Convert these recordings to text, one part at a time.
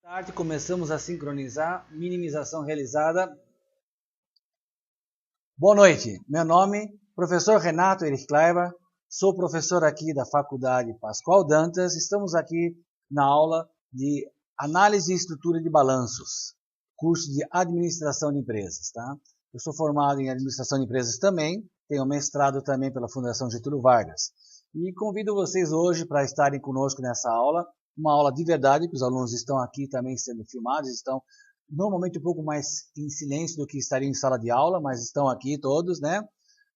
Tarde começamos a sincronizar, minimização realizada. Boa noite, meu nome professor Renato Erich Kleiber, sou professor aqui da Faculdade Pascoal Dantas, estamos aqui na aula de Análise e Estrutura de Balanços, curso de Administração de Empresas, tá? Eu sou formado em Administração de Empresas também, tenho mestrado também pela Fundação Getúlio Vargas e convido vocês hoje para estarem conosco nessa aula, uma aula de verdade, que os alunos estão aqui também sendo filmados, estão normalmente um pouco mais em silêncio do que estariam em sala de aula, mas estão aqui todos, né?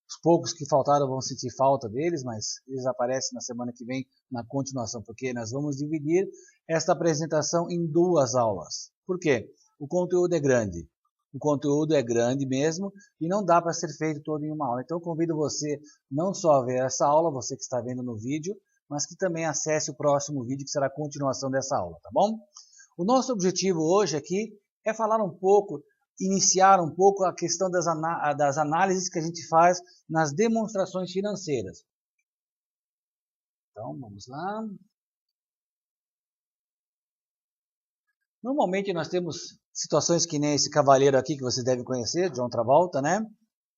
Os poucos que faltaram vão sentir falta deles, mas eles aparecem na semana que vem na continuação, porque nós vamos dividir esta apresentação em duas aulas. Por quê? O conteúdo é grande. O conteúdo é grande mesmo e não dá para ser feito todo em uma aula. Então, eu convido você não só a ver essa aula, você que está vendo no vídeo, mas que também acesse o próximo vídeo, que será a continuação dessa aula, tá bom? O nosso objetivo hoje aqui é falar um pouco, iniciar um pouco a questão das análises que a gente faz nas demonstrações financeiras. Então, vamos lá. Normalmente nós temos situações que nem esse cavaleiro aqui, que vocês devem conhecer, John Travolta, né?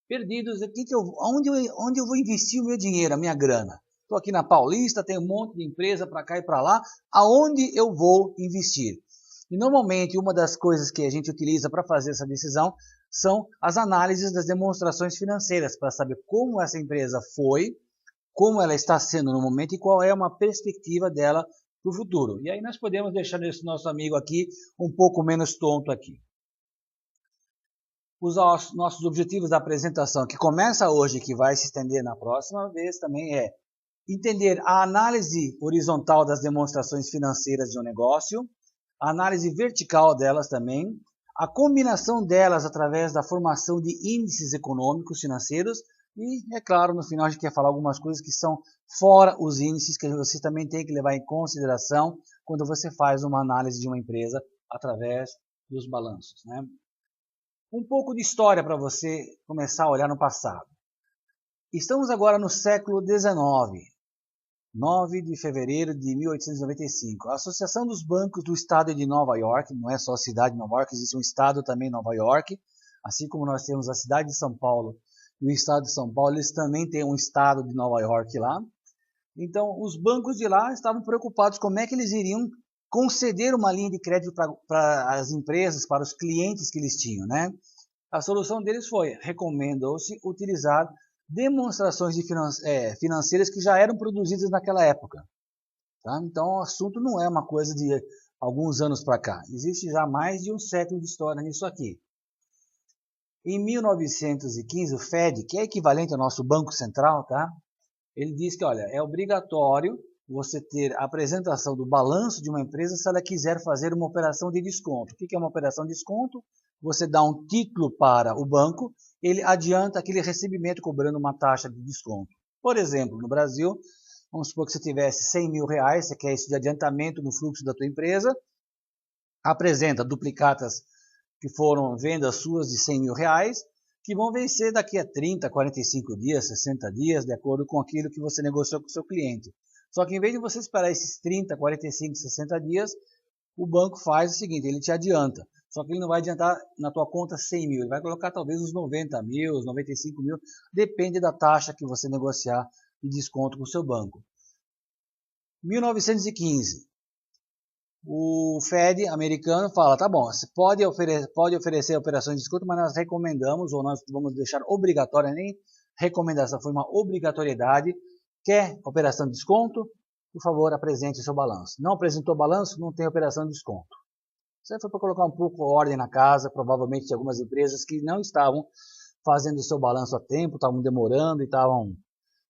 Perdidos, onde eu vou investir o meu dinheiro, a minha grana? Estou aqui na Paulista, tem um monte de empresa para cá e para lá, aonde eu vou investir? E normalmente uma das coisas que a gente utiliza para fazer essa decisão são as análises das demonstrações financeiras, para saber como essa empresa foi, como ela está sendo no momento e qual é uma perspectiva dela para o futuro. E aí nós podemos deixar esse nosso amigo aqui um pouco menos tonto aqui. Os nossos objetivos da apresentação, que começa hoje e que vai se estender na próxima vez, também é entender a análise horizontal das demonstrações financeiras de um negócio, a análise vertical delas também, a combinação delas através da formação de índices econômicos financeiros e, é claro, no final a gente quer falar algumas coisas que são fora os índices que você também tem que levar em consideração quando você faz uma análise de uma empresa através dos balanços, né? Um pouco de história para você começar a olhar no passado. Estamos agora no século XIX, 9 de fevereiro de 1895. A Associação dos Bancos do Estado de Nova York, não é só a cidade de Nova York, existe um estado também, Nova York, assim como nós temos a cidade de São Paulo e o estado de São Paulo, eles também têm um estado de Nova York lá. Então, os bancos de lá estavam preocupados como é que eles iriam conceder uma linha de crédito para as empresas, para os clientes que eles tinham, né? A solução deles foi, recomendou-se utilizar demonstrações financeiras que já eram produzidas naquela época. Tá? Então, o assunto não é uma coisa de alguns anos para cá. Existe já mais de um século de história nisso aqui. Em 1915, o Fed, que é equivalente ao nosso Banco Central, tá? Ele diz que, olha, é obrigatório você ter a apresentação do balanço de uma empresa se ela quiser fazer uma operação de desconto. O que é uma operação de desconto? Você dá um título para o banco, ele adianta aquele recebimento cobrando uma taxa de desconto. Por exemplo, no Brasil, vamos supor que você tivesse 100 mil reais, você quer isso de adiantamento no fluxo da tua empresa, apresenta duplicatas que foram vendas suas de 100 mil reais, que vão vencer daqui a 30, 45 dias, 60 dias, de acordo com aquilo que você negociou com o seu cliente. Só que em vez de você esperar esses 30, 45, 60 dias, o banco faz o seguinte, ele te adianta. Só que ele não vai adiantar na tua conta 100 mil, ele vai colocar talvez uns 90 mil, uns 95 mil, depende da taxa que você negociar de desconto com o seu banco. 1915, o Fed americano fala, tá bom, você pode oferecer operações de desconto, mas nós recomendamos, ou nós vamos deixar obrigatória, nem recomendação, foi uma obrigatoriedade. Quer operação de desconto? Por favor, apresente o seu balanço. Não apresentou balanço? Não tem operação de desconto. Isso aí foi para colocar um pouco de ordem na casa, provavelmente de algumas empresas que não estavam fazendo o seu balanço a tempo, estavam demorando e estavam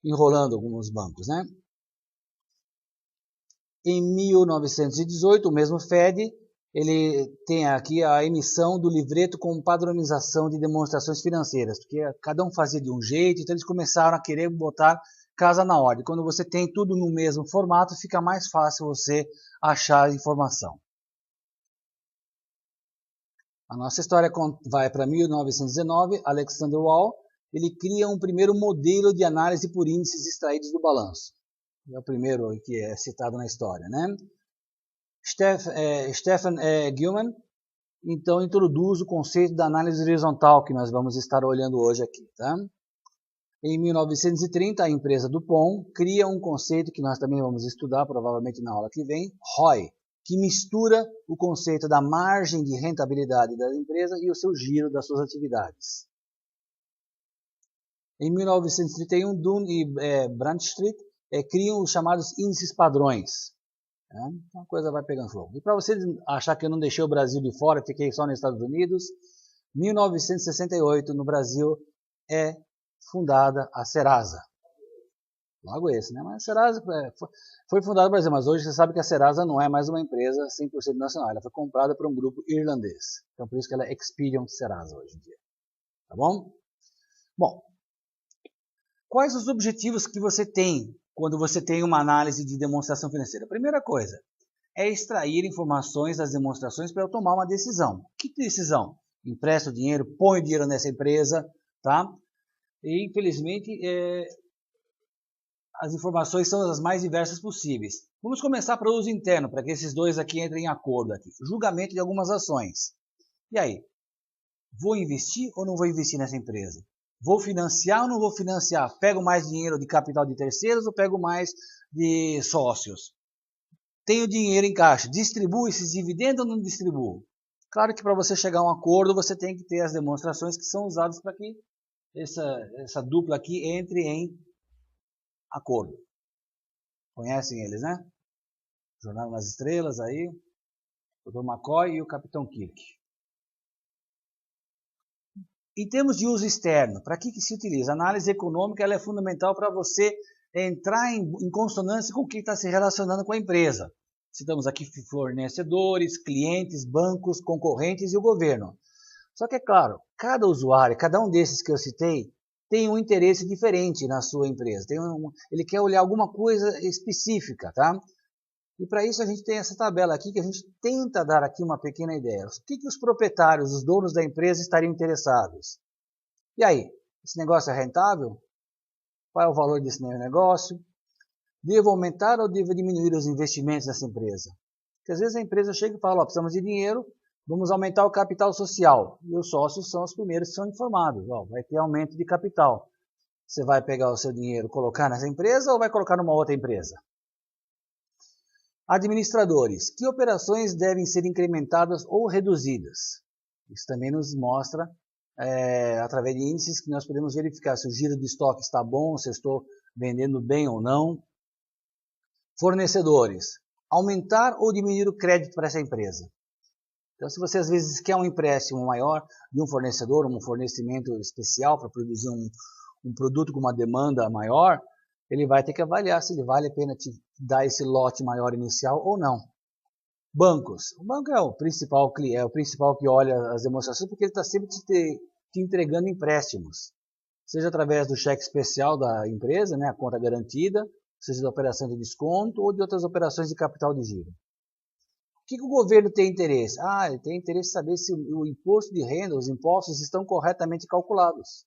enrolando alguns bancos, né? Em 1918, o mesmo Fed, ele tem aqui a emissão do livreto com padronização de demonstrações financeiras, porque cada um fazia de um jeito, então eles começaram a querer botar casa na ordem. Quando você tem tudo no mesmo formato, fica mais fácil você achar a informação. A nossa história vai para 1919, Alexander Wall, ele cria um primeiro modelo de análise por índices extraídos do balanço. É o primeiro que é citado na história, né? Stephen Gilman, então, introduz o conceito da análise horizontal que nós vamos estar olhando hoje aqui. Tá? Em 1930, a empresa DuPont cria um conceito que nós também vamos estudar, provavelmente na aula que vem, ROI, que mistura o conceito da margem de rentabilidade da empresa e o seu giro das suas atividades. Em 1931, Dunn e Bradstreet criam os chamados índices padrões. Então a coisa vai pegando fogo. E para vocês achar que eu não deixei o Brasil de fora, fiquei só nos Estados Unidos, 1968, no Brasil, é fundada a Serasa. Logo esse, né? Mas a Serasa foi fundada no Brasil, mas hoje você sabe que a Serasa não é mais uma empresa 100% nacional. Ela foi comprada por um grupo irlandês. Então por isso que ela é Expedion Serasa hoje em dia. Tá bom? Bom, quais os objetivos que você tem quando você tem uma análise de demonstração financeira? A primeira coisa é extrair informações das demonstrações para eu tomar uma decisão. Que decisão? Empresto dinheiro, ponho dinheiro nessa empresa, tá? E infelizmente as informações são as mais diversas possíveis. Vamos começar para o uso interno, para que esses dois aqui entrem em acordo aqui. Julgamento de algumas ações. E aí? Vou investir ou não vou investir nessa empresa? Vou financiar ou não vou financiar? Pego mais dinheiro de capital de terceiros ou pego mais de sócios? Tenho dinheiro em caixa, distribuo esses dividendos ou não distribuo? Claro que para você chegar a um acordo, você tem que ter as demonstrações que são usadas para que essa dupla aqui entre em acordo. Conhecem eles, né? Jornada nas Estrelas aí, o Dr. McCoy e o Capitão Kirk. Em termos de uso externo, para que se utiliza? A análise econômica ela é fundamental para você entrar em consonância com o que está se relacionando com a empresa. Citamos aqui fornecedores, clientes, bancos, concorrentes e o governo. Só que é claro, cada usuário, cada um desses que eu citei, tem um interesse diferente na sua empresa. Ele quer olhar alguma coisa específica, tá? E para isso a gente tem essa tabela aqui que a gente tenta dar aqui uma pequena ideia. O que os proprietários, os donos da empresa estariam interessados? E aí, esse negócio é rentável? Qual é o valor desse negócio? Devo aumentar ou devo diminuir os investimentos dessa empresa? Porque às vezes a empresa chega e fala, precisamos de dinheiro, vamos aumentar o capital social. E os sócios são os primeiros que são informados. Vai ter aumento de capital. Você vai pegar o seu dinheiro e colocar nessa empresa ou vai colocar numa outra empresa? Administradores, que operações devem ser incrementadas ou reduzidas? Isso também nos mostra, através de índices, que nós podemos verificar se o giro de estoque está bom, se eu estou vendendo bem ou não. Fornecedores, aumentar ou diminuir o crédito para essa empresa? Então, se você às vezes quer um empréstimo maior de um fornecedor, um fornecimento especial para produzir um produto com uma demanda maior, ele vai ter que avaliar se vale a pena te dar esse lote maior inicial ou não. Bancos. O banco é o principal que olha as demonstrações porque ele está sempre te entregando empréstimos. Seja através do cheque especial da empresa, né, a conta garantida, seja da operação de desconto ou de outras operações de capital de giro. O que o governo tem interesse? Ele tem interesse em saber se o imposto de renda, os impostos estão corretamente calculados.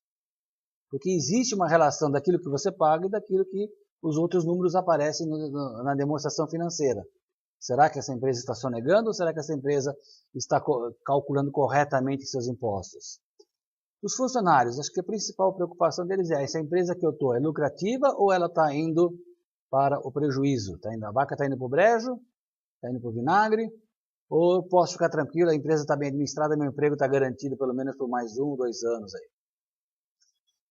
Porque existe uma relação daquilo que você paga e daquilo que os outros números aparecem na demonstração financeira. Será que essa empresa está sonegando ou será que essa empresa está calculando corretamente seus impostos? Os funcionários, acho que a principal preocupação deles é: essa empresa que eu estou é lucrativa ou ela está indo para o prejuízo? A vaca está indo para o brejo? Está indo para o vinagre? Ou eu posso ficar tranquilo, a empresa está bem administrada, meu emprego está garantido pelo menos por mais 1, 2 anos aí.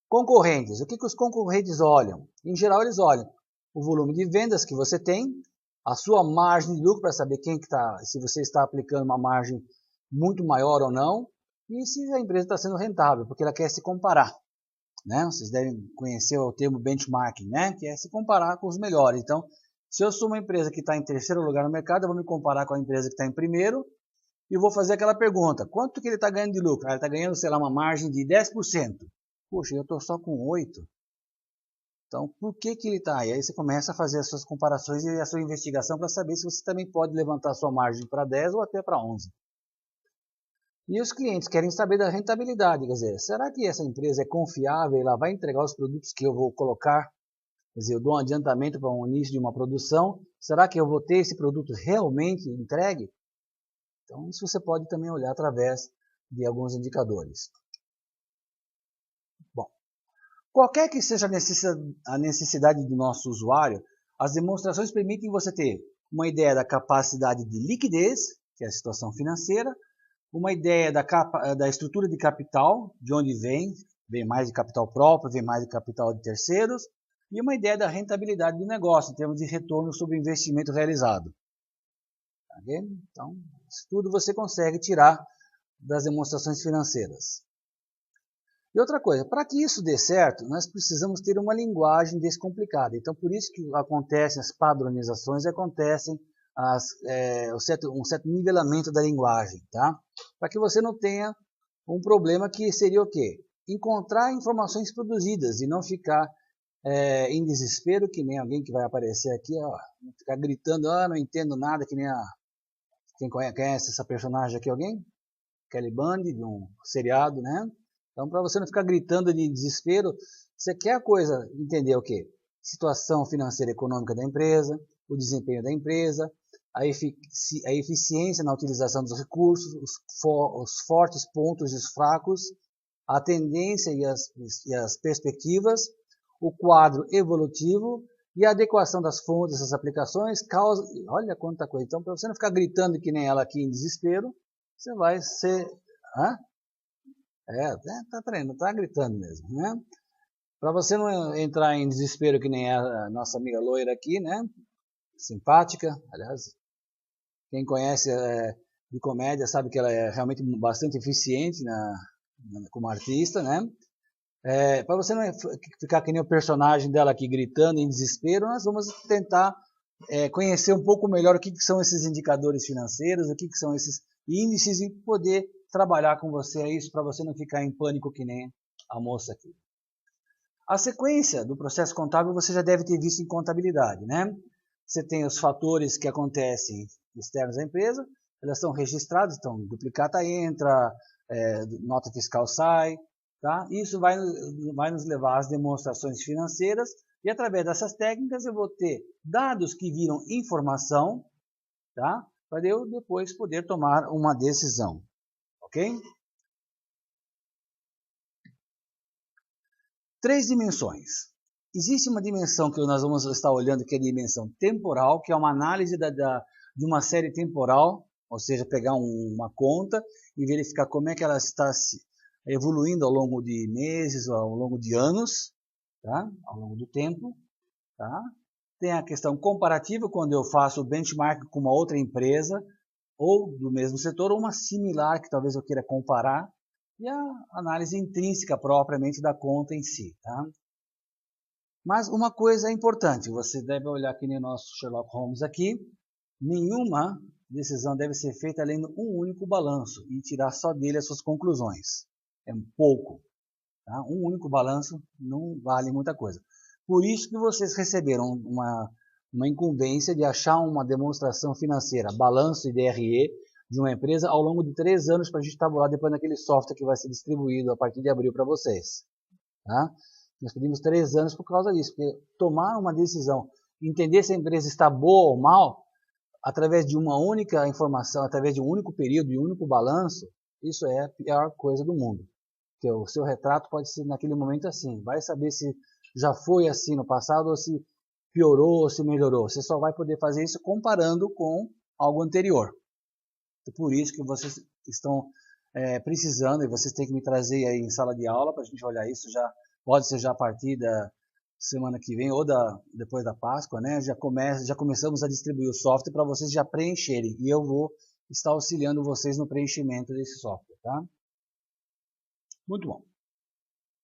Concorrentes. O que os concorrentes olham? Em geral, eles olham o volume de vendas que você tem, a sua margem de lucro para saber se você está aplicando uma margem muito maior ou não, e se a empresa está sendo rentável, porque ela quer se comparar. Né? Vocês devem conhecer o termo benchmarking, né? Que é se comparar com os melhores. Então, se eu sou uma empresa que está em terceiro lugar no mercado, eu vou me comparar com a empresa que está em primeiro e vou fazer aquela pergunta: quanto que ele está ganhando de lucro? Ele está ganhando, sei lá, uma margem de 10%. Poxa, eu estou só com 8%. Então, por que ele está? E aí você começa a fazer as suas comparações e a sua investigação para saber se você também pode levantar a sua margem para 10% ou até para 11%. E os clientes querem saber da rentabilidade, quer dizer, será que essa empresa é confiável, ela vai entregar os produtos que eu vou colocar? Quer dizer, eu dou um adiantamento para o início de uma produção, Será que eu vou ter esse produto realmente entregue? Então, isso você pode também olhar através de alguns indicadores. Bom, qualquer que seja a necessidade do nosso usuário, as demonstrações permitem você ter uma ideia da capacidade de liquidez, que é a situação financeira, uma ideia da estrutura de capital, de onde vem mais de capital próprio, vem mais de capital de terceiros, e uma ideia da rentabilidade do negócio, em termos de retorno sobre o investimento realizado. Tá vendo? Então, isso tudo você consegue tirar das demonstrações financeiras. E outra coisa, para que isso dê certo, nós precisamos ter uma linguagem descomplicada. Então, por isso que acontecem as padronizações, acontecem um certo nivelamento da linguagem, tá? Para que você não tenha um problema que seria o quê? Encontrar informações produzidas e não ficar em desespero, que nem alguém que vai aparecer aqui, ó, ficar gritando, não entendo nada, que nem quem conhece essa personagem aqui, alguém? Kelly Bundy, de um seriado, né? Então, para você não ficar gritando de desespero, você quer entender o quê? Situação financeira e econômica da empresa, o desempenho da empresa, a eficiência na utilização dos recursos, os fortes pontos e os fracos, a tendência e as perspectivas, o quadro evolutivo e a adequação das fontes, das aplicações, causa... Olha quanta coisa. Então, para você não ficar gritando que nem ela aqui em desespero, você vai ser... tá gritando mesmo, né? Para você não entrar em desespero que nem a nossa amiga loira aqui, né? Simpática, aliás, quem conhece de comédia sabe que ela é realmente bastante eficiente como artista, né? Para você não ficar que nem o personagem dela aqui gritando em desespero, nós vamos tentar conhecer um pouco melhor o que são esses indicadores financeiros, o que são esses índices e poder trabalhar com você isso para você não ficar em pânico que nem a moça aqui. A sequência do processo contábil você já deve ter visto em contabilidade, né? Você tem os fatores que acontecem externos à empresa, elas são registradas, então duplicata entra, nota fiscal sai, tá? Isso vai nos levar às demonstrações financeiras e através dessas técnicas eu vou ter dados que viram informação, tá? Para eu depois poder tomar uma decisão. Ok? 3 dimensões. Existe uma dimensão que nós vamos estar olhando, que é a dimensão temporal, que é uma análise de uma série temporal, ou seja, pegar uma conta e verificar como é que ela está evoluindo ao longo de meses, ou ao longo de anos, tá? Ao longo do tempo. Tá? Tem a questão comparativa, quando eu faço o benchmark com uma outra empresa, ou do mesmo setor, ou uma similar que talvez eu queira comparar, e a análise intrínseca propriamente da conta em si. Tá? Mas uma coisa é importante, você deve olhar aqui no nosso Sherlock Holmes aqui, nenhuma decisão deve ser feita além de um único balanço e tirar só dele as suas conclusões. É pouco. Tá? Um único balanço não vale muita coisa. Por isso que vocês receberam uma incumbência de achar uma demonstração financeira, balanço e DRE de uma empresa ao longo de 3 anos para a gente tabular depois naquele software que vai ser distribuído a partir de abril para vocês. Tá? Nós pedimos 3 anos por causa disso, porque tomar uma decisão, entender se a empresa está boa ou mal, através de uma única informação, através de um único período e um único balanço, isso é a pior coisa do mundo. Porque o seu retrato pode ser naquele momento assim, vai saber se já foi assim no passado ou se piorou ou se melhorou. Você só vai poder fazer isso comparando com algo anterior. Por isso que vocês estão precisando e vocês têm que me trazer aí em sala de aula para a gente olhar isso já. Pode ser já a partir da semana que vem ou depois da Páscoa, né? Já começamos a distribuir o software para vocês já preencherem e eu vou estar auxiliando vocês no preenchimento desse software, tá? Muito bom.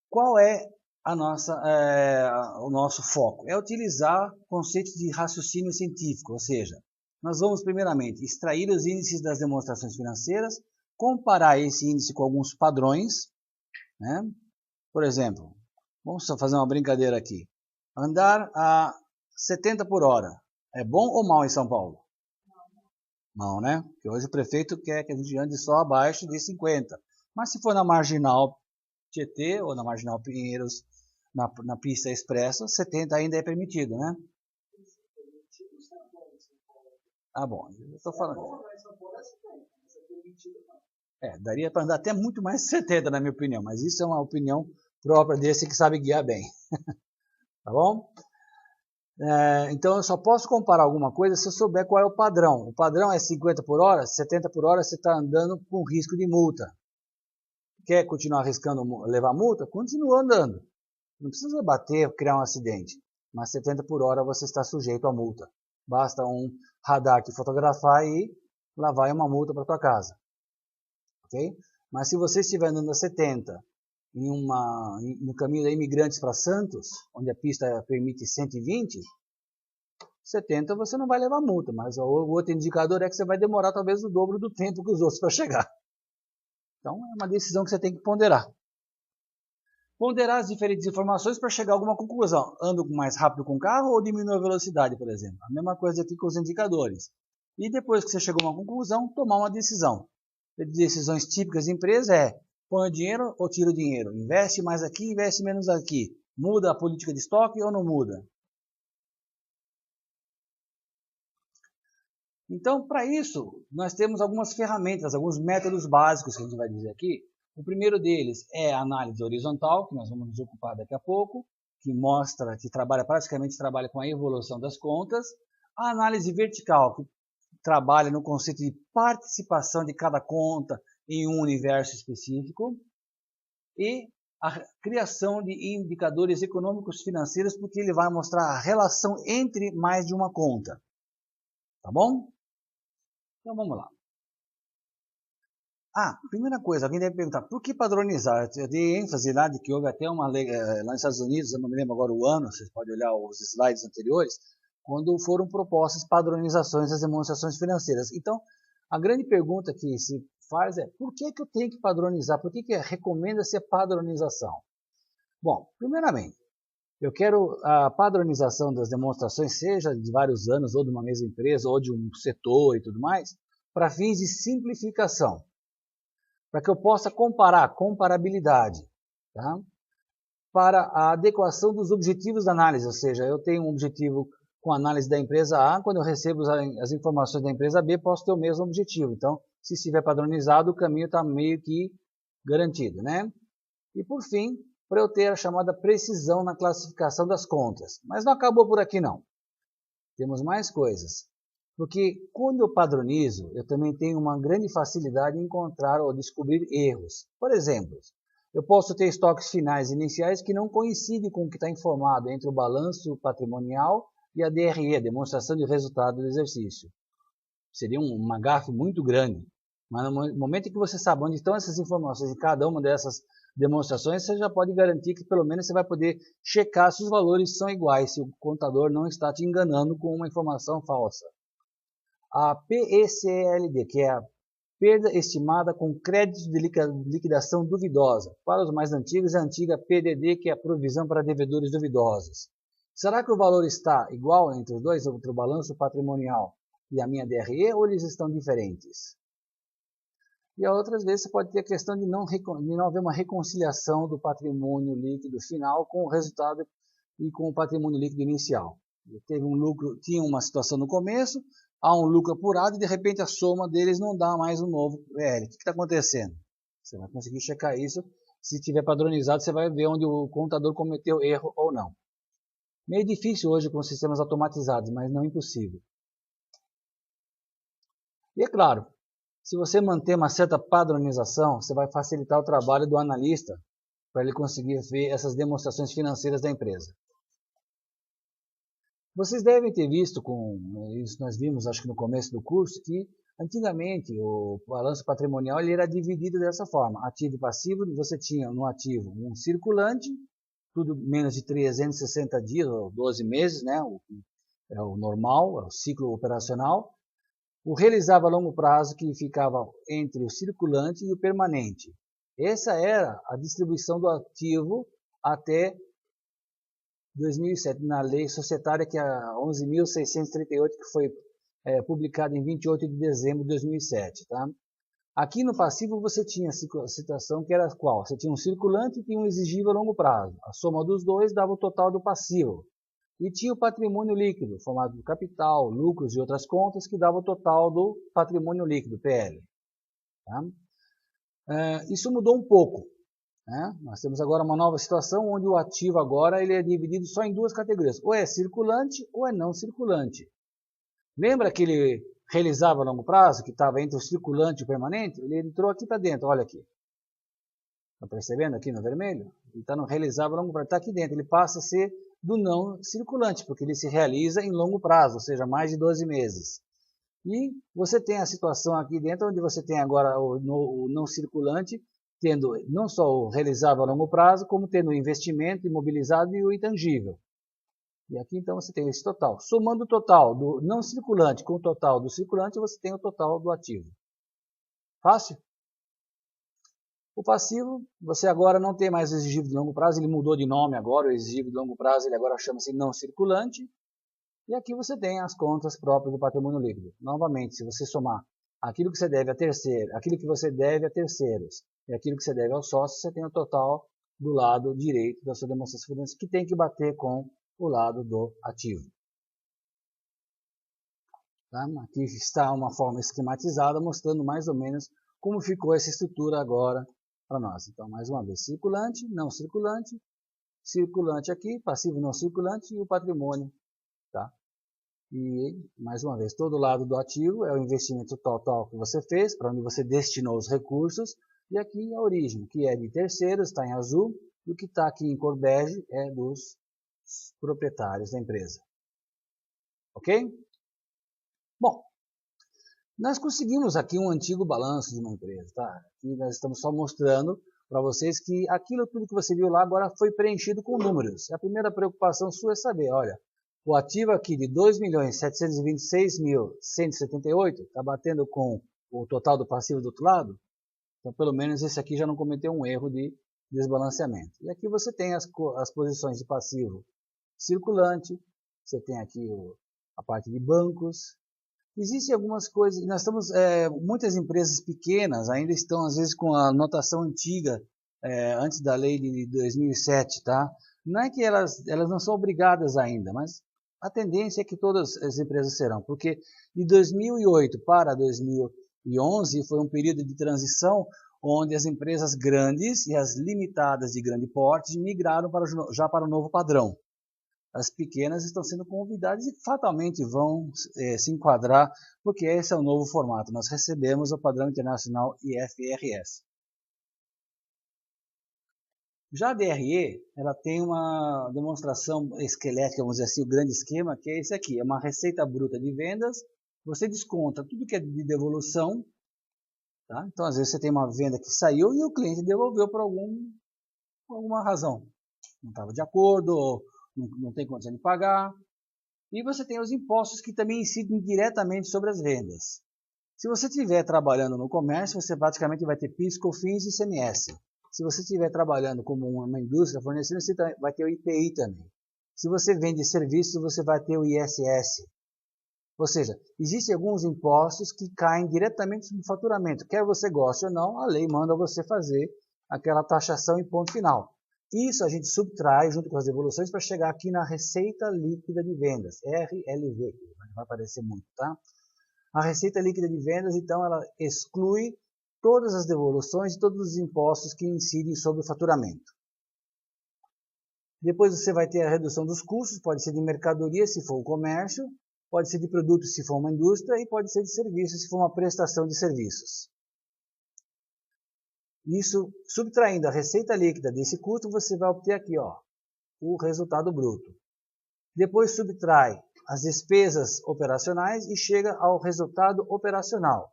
Qual é o nosso foco? É utilizar conceitos de raciocínio científico, ou seja, nós vamos primeiramente extrair os índices das demonstrações financeiras, comparar esse índice com alguns padrões, né? Por exemplo, vamos só fazer uma brincadeira aqui. Andar a 70 por hora é bom ou mal em São Paulo? Mal, né? Porque hoje o prefeito quer que a gente ande só abaixo de 50. Mas se for na Marginal Tietê ou na Marginal Pinheiros, na pista expressa, 70 ainda é permitido, né? Ah, bom, eu estou falando. Daria para andar até muito mais de 70, na minha opinião, mas isso é uma opinião própria desse que sabe guiar bem. Tá bom? Então eu só posso comparar alguma coisa se eu souber qual é o padrão. O padrão é 50 por hora, 70 por hora você está andando com risco de multa. Quer continuar arriscando levar multa? Continua andando. Não precisa bater, criar um acidente. Mas 70 por hora você está sujeito a multa. Basta um radar te fotografar e lá vai uma multa para tua casa. Ok? Mas se você estiver andando a 70 no caminho da Imigrantes para Santos, onde a pista permite 120, 70 você não vai levar multa, mas o outro indicador é que você vai demorar talvez o dobro do tempo que os outros para chegar. Então é uma decisão que você tem que ponderar. Ponderar as diferentes informações para chegar a alguma conclusão. Ando mais rápido com o carro ou diminuo a velocidade, por exemplo? A mesma coisa aqui com os indicadores. E depois que você chegou a uma conclusão, tomar uma decisão. Decisões típicas de empresa é: põe o dinheiro ou tira o dinheiro? Investe mais aqui, investe menos aqui. Muda a política de estoque ou não muda? Então, para isso, nós temos algumas ferramentas, alguns métodos básicos que a gente vai dizer aqui. O primeiro deles é a análise horizontal, que nós vamos nos ocupar daqui a pouco, que mostra, que praticamente trabalha com a evolução das contas. A análise vertical, que trabalha no conceito de participação de cada conta em um universo específico. E a criação de indicadores econômicos financeiros, porque ele vai mostrar a relação entre mais de uma conta. Tá bom? Então vamos lá. Primeira coisa, alguém deve perguntar, por que padronizar? Eu dei ênfase lá de que houve até uma lei lá nos Estados Unidos, eu não me lembro agora o ano, vocês podem olhar os slides anteriores, quando foram propostas padronizações das demonstrações financeiras. Então, a grande pergunta que se faz é, por que eu tenho que padronizar? Por que recomenda-se a padronização? Bom, primeiramente, eu quero a padronização das demonstrações, seja de vários anos, ou de uma mesma empresa, ou de um setor e tudo mais, para fins de simplificação. Para que eu possa comparabilidade, tá? Para a adequação dos objetivos da análise, ou seja, eu tenho um objetivo com a análise da empresa A, quando eu recebo as informações da empresa B, posso ter o mesmo objetivo. Então, se estiver padronizado, o caminho está meio que garantido, né? E por fim, para eu ter a chamada precisão na classificação das contas. Mas não acabou por aqui não. Temos mais coisas. Porque quando eu padronizo, eu também tenho uma grande facilidade em encontrar ou descobrir erros. Por exemplo, eu posso ter estoques finais iniciais que não coincidem com o que está informado entre o balanço patrimonial e a DRE, a demonstração de resultado do exercício. Seria uma gafe muito grande. Mas no momento em que você sabe onde estão essas informações em cada uma dessas demonstrações, você já pode garantir que pelo menos você vai poder checar se os valores são iguais, se o contador não está te enganando com uma informação falsa. A PECLD, que é a perda estimada com crédito de liquidação duvidosa. Para os mais antigos, a antiga PDD, que é a provisão para devedores duvidosos. Será que o valor está igual entre os dois, entre o balanço patrimonial e a minha DRE, ou eles estão diferentes? E a outras vezes você pode ter a questão de não haver uma reconciliação do patrimônio líquido final com o resultado e com o patrimônio líquido inicial. Teve um lucro, tinha uma situação no começo, há um lucro apurado e de repente a soma deles não dá mais um novo PL. O que está acontecendo? Você vai conseguir checar isso. Se tiver padronizado, você vai ver onde o contador cometeu erro ou não. Meio difícil hoje com sistemas automatizados, mas não impossível. E é claro, se você manter uma certa padronização, você vai facilitar o trabalho do analista para ele conseguir ver essas demonstrações financeiras da empresa. Vocês devem ter visto, isso nós vimos acho que no começo do curso, que antigamente o balanço patrimonial ele era dividido dessa forma. Ativo e passivo, você tinha no ativo um circulante, tudo menos de 360 dias, ou 12 meses, né? É o normal, é o ciclo operacional. O realizado a longo prazo, que ficava entre o circulante e o permanente. Essa era a distribuição do ativo até 2007, na lei societária, que é a 11.638, que foi publicada em 28 de dezembro de 2007. Tá? Aqui no passivo você tinha a situação que era qual? Você tinha um circulante e tinha um exigível a longo prazo. A soma dos dois dava o total do passivo. E tinha o patrimônio líquido, formado por capital, lucros e outras contas, que dava o total do patrimônio líquido, PL. Tá? Isso mudou um pouco. Né? Nós temos agora uma nova situação onde o ativo agora ele é dividido só em duas categorias. Ou é circulante ou é não circulante. Lembra que ele realizava a longo prazo, que estava entre o circulante e o permanente? Ele entrou aqui para dentro, olha aqui. Está percebendo aqui no vermelho? Ele está no realizava a longo prazo, está aqui dentro. Ele passa a ser do não circulante, porque ele se realiza em longo prazo, ou seja, mais de 12 meses. E você tem a situação aqui dentro, onde você tem agora o não circulante, tendo não só o realizável a longo prazo, como tendo o investimento imobilizado e o intangível. E aqui então você tem esse total. Somando o total do não circulante com o total do circulante, você tem o total do ativo. Fácil? O passivo, você agora não tem mais o exigível de longo prazo, ele mudou de nome agora, o exigível de longo prazo ele agora chama-se não circulante. E aqui você tem as contas próprias do patrimônio líquido. Novamente, se você somar aquilo que você deve a terceiro, aquilo que você deve a terceiros e aquilo que você deve ao sócio, você tem o total do lado direito da sua demonstração financeira, que tem que bater com o lado do ativo. Tá? Aqui está uma forma esquematizada, mostrando mais ou menos como ficou essa estrutura agora para nós. Então, mais uma vez, circulante, não circulante, circulante aqui, passivo não circulante e o patrimônio. Tá? E, mais uma vez, todo lado do ativo é o investimento total que você fez, para onde você destinou os recursos, e aqui a origem, que é de terceiros, está em azul, e o que está aqui em cor bege é dos proprietários da empresa. Ok? Bom, nós conseguimos aqui um antigo balanço de uma empresa. Tá? Aqui nós estamos só mostrando para vocês que aquilo tudo que você viu lá agora foi preenchido com números. A primeira preocupação sua é saber, olha, o ativo aqui de 2.726.178 está batendo com o total do passivo do outro lado? Então, pelo menos esse aqui já não cometeu um erro de desbalanceamento. E aqui você tem as posições de passivo circulante, você tem aqui a parte de bancos. Existem algumas coisas, nós estamos, muitas empresas pequenas ainda estão às vezes com a notação antiga, antes da lei de 2007, tá? Não é que elas não são obrigadas ainda, mas a tendência é que todas as empresas serão, porque de 2008 para 2011 foi um período de transição onde as empresas grandes e as limitadas de grande porte migraram já para o novo padrão. As pequenas estão sendo convidadas e fatalmente vão se enquadrar, porque esse é o novo formato. Nós recebemos o padrão internacional IFRS. Já a DRE, ela tem uma demonstração esquelética, vamos dizer assim, o grande esquema, que é esse aqui, é uma receita bruta de vendas, você desconta tudo que é de devolução, tá? Então às vezes você tem uma venda que saiu e o cliente devolveu por alguma razão, não estava de acordo, não tem condição de pagar, e você tem os impostos que também incidem diretamente sobre as vendas. Se você estiver trabalhando no comércio, você praticamente vai ter PIS, COFINS e ICMS. Se você estiver trabalhando como uma indústria fornecendo, você vai ter o IPI também. Se você vende serviços, você vai ter o ISS. Ou seja, existem alguns impostos que caem diretamente no faturamento. Quer você goste ou não, a lei manda você fazer aquela taxação em ponto final. Isso a gente subtrai junto com as devoluções para chegar aqui na receita líquida de vendas, RLV, que vai aparecer muito, tá? A receita líquida de vendas, então, ela exclui todas as devoluções e todos os impostos que incidem sobre o faturamento. Depois você vai ter a redução dos custos, pode ser de mercadoria se for o comércio, pode ser de produtos se for uma indústria e pode ser de serviços se for uma prestação de serviços. Isso, subtraindo a receita líquida desse custo, você vai obter aqui, ó, o resultado bruto. Depois subtrai as despesas operacionais e chega ao resultado operacional.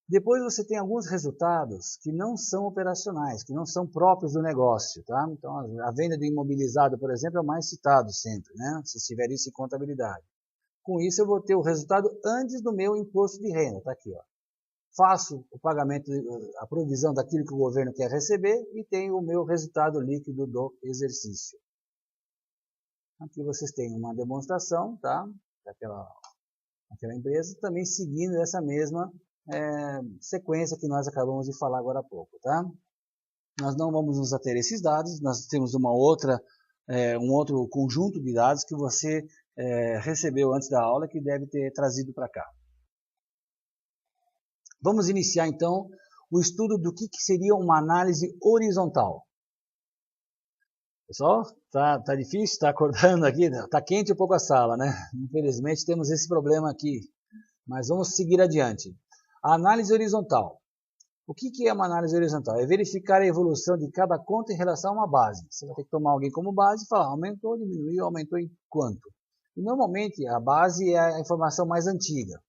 Depois você tem alguns resultados que não são operacionais, que não são próprios do negócio, tá? Então, a venda de imobilizado, por exemplo, é o mais citado sempre, né? Se tiver isso em contabilidade. Com isso, eu vou ter o resultado antes do meu imposto de renda, tá aqui, ó. Faço o pagamento, a provisão daquilo que o governo quer receber e tenho o meu resultado líquido do exercício. Aqui vocês têm uma demonstração, tá? Daquela empresa, também seguindo essa mesma sequência que nós acabamos de falar agora há pouco, tá? Nós não vamos nos ater a esses dados, nós temos uma outra um outro conjunto de dados que você recebeu antes da aula que deve ter trazido para cá. Vamos iniciar então o estudo do que seria uma análise horizontal. Pessoal, tá difícil, tá acordando aqui, tá quente um pouco a sala, né? Infelizmente temos esse problema aqui, mas vamos seguir adiante. A análise horizontal. O que é uma análise horizontal? É verificar a evolução de cada conta em relação a uma base. Você vai ter que tomar alguém como base e falar, aumentou, diminuiu, aumentou em quanto? E normalmente a base é a informação mais antiga,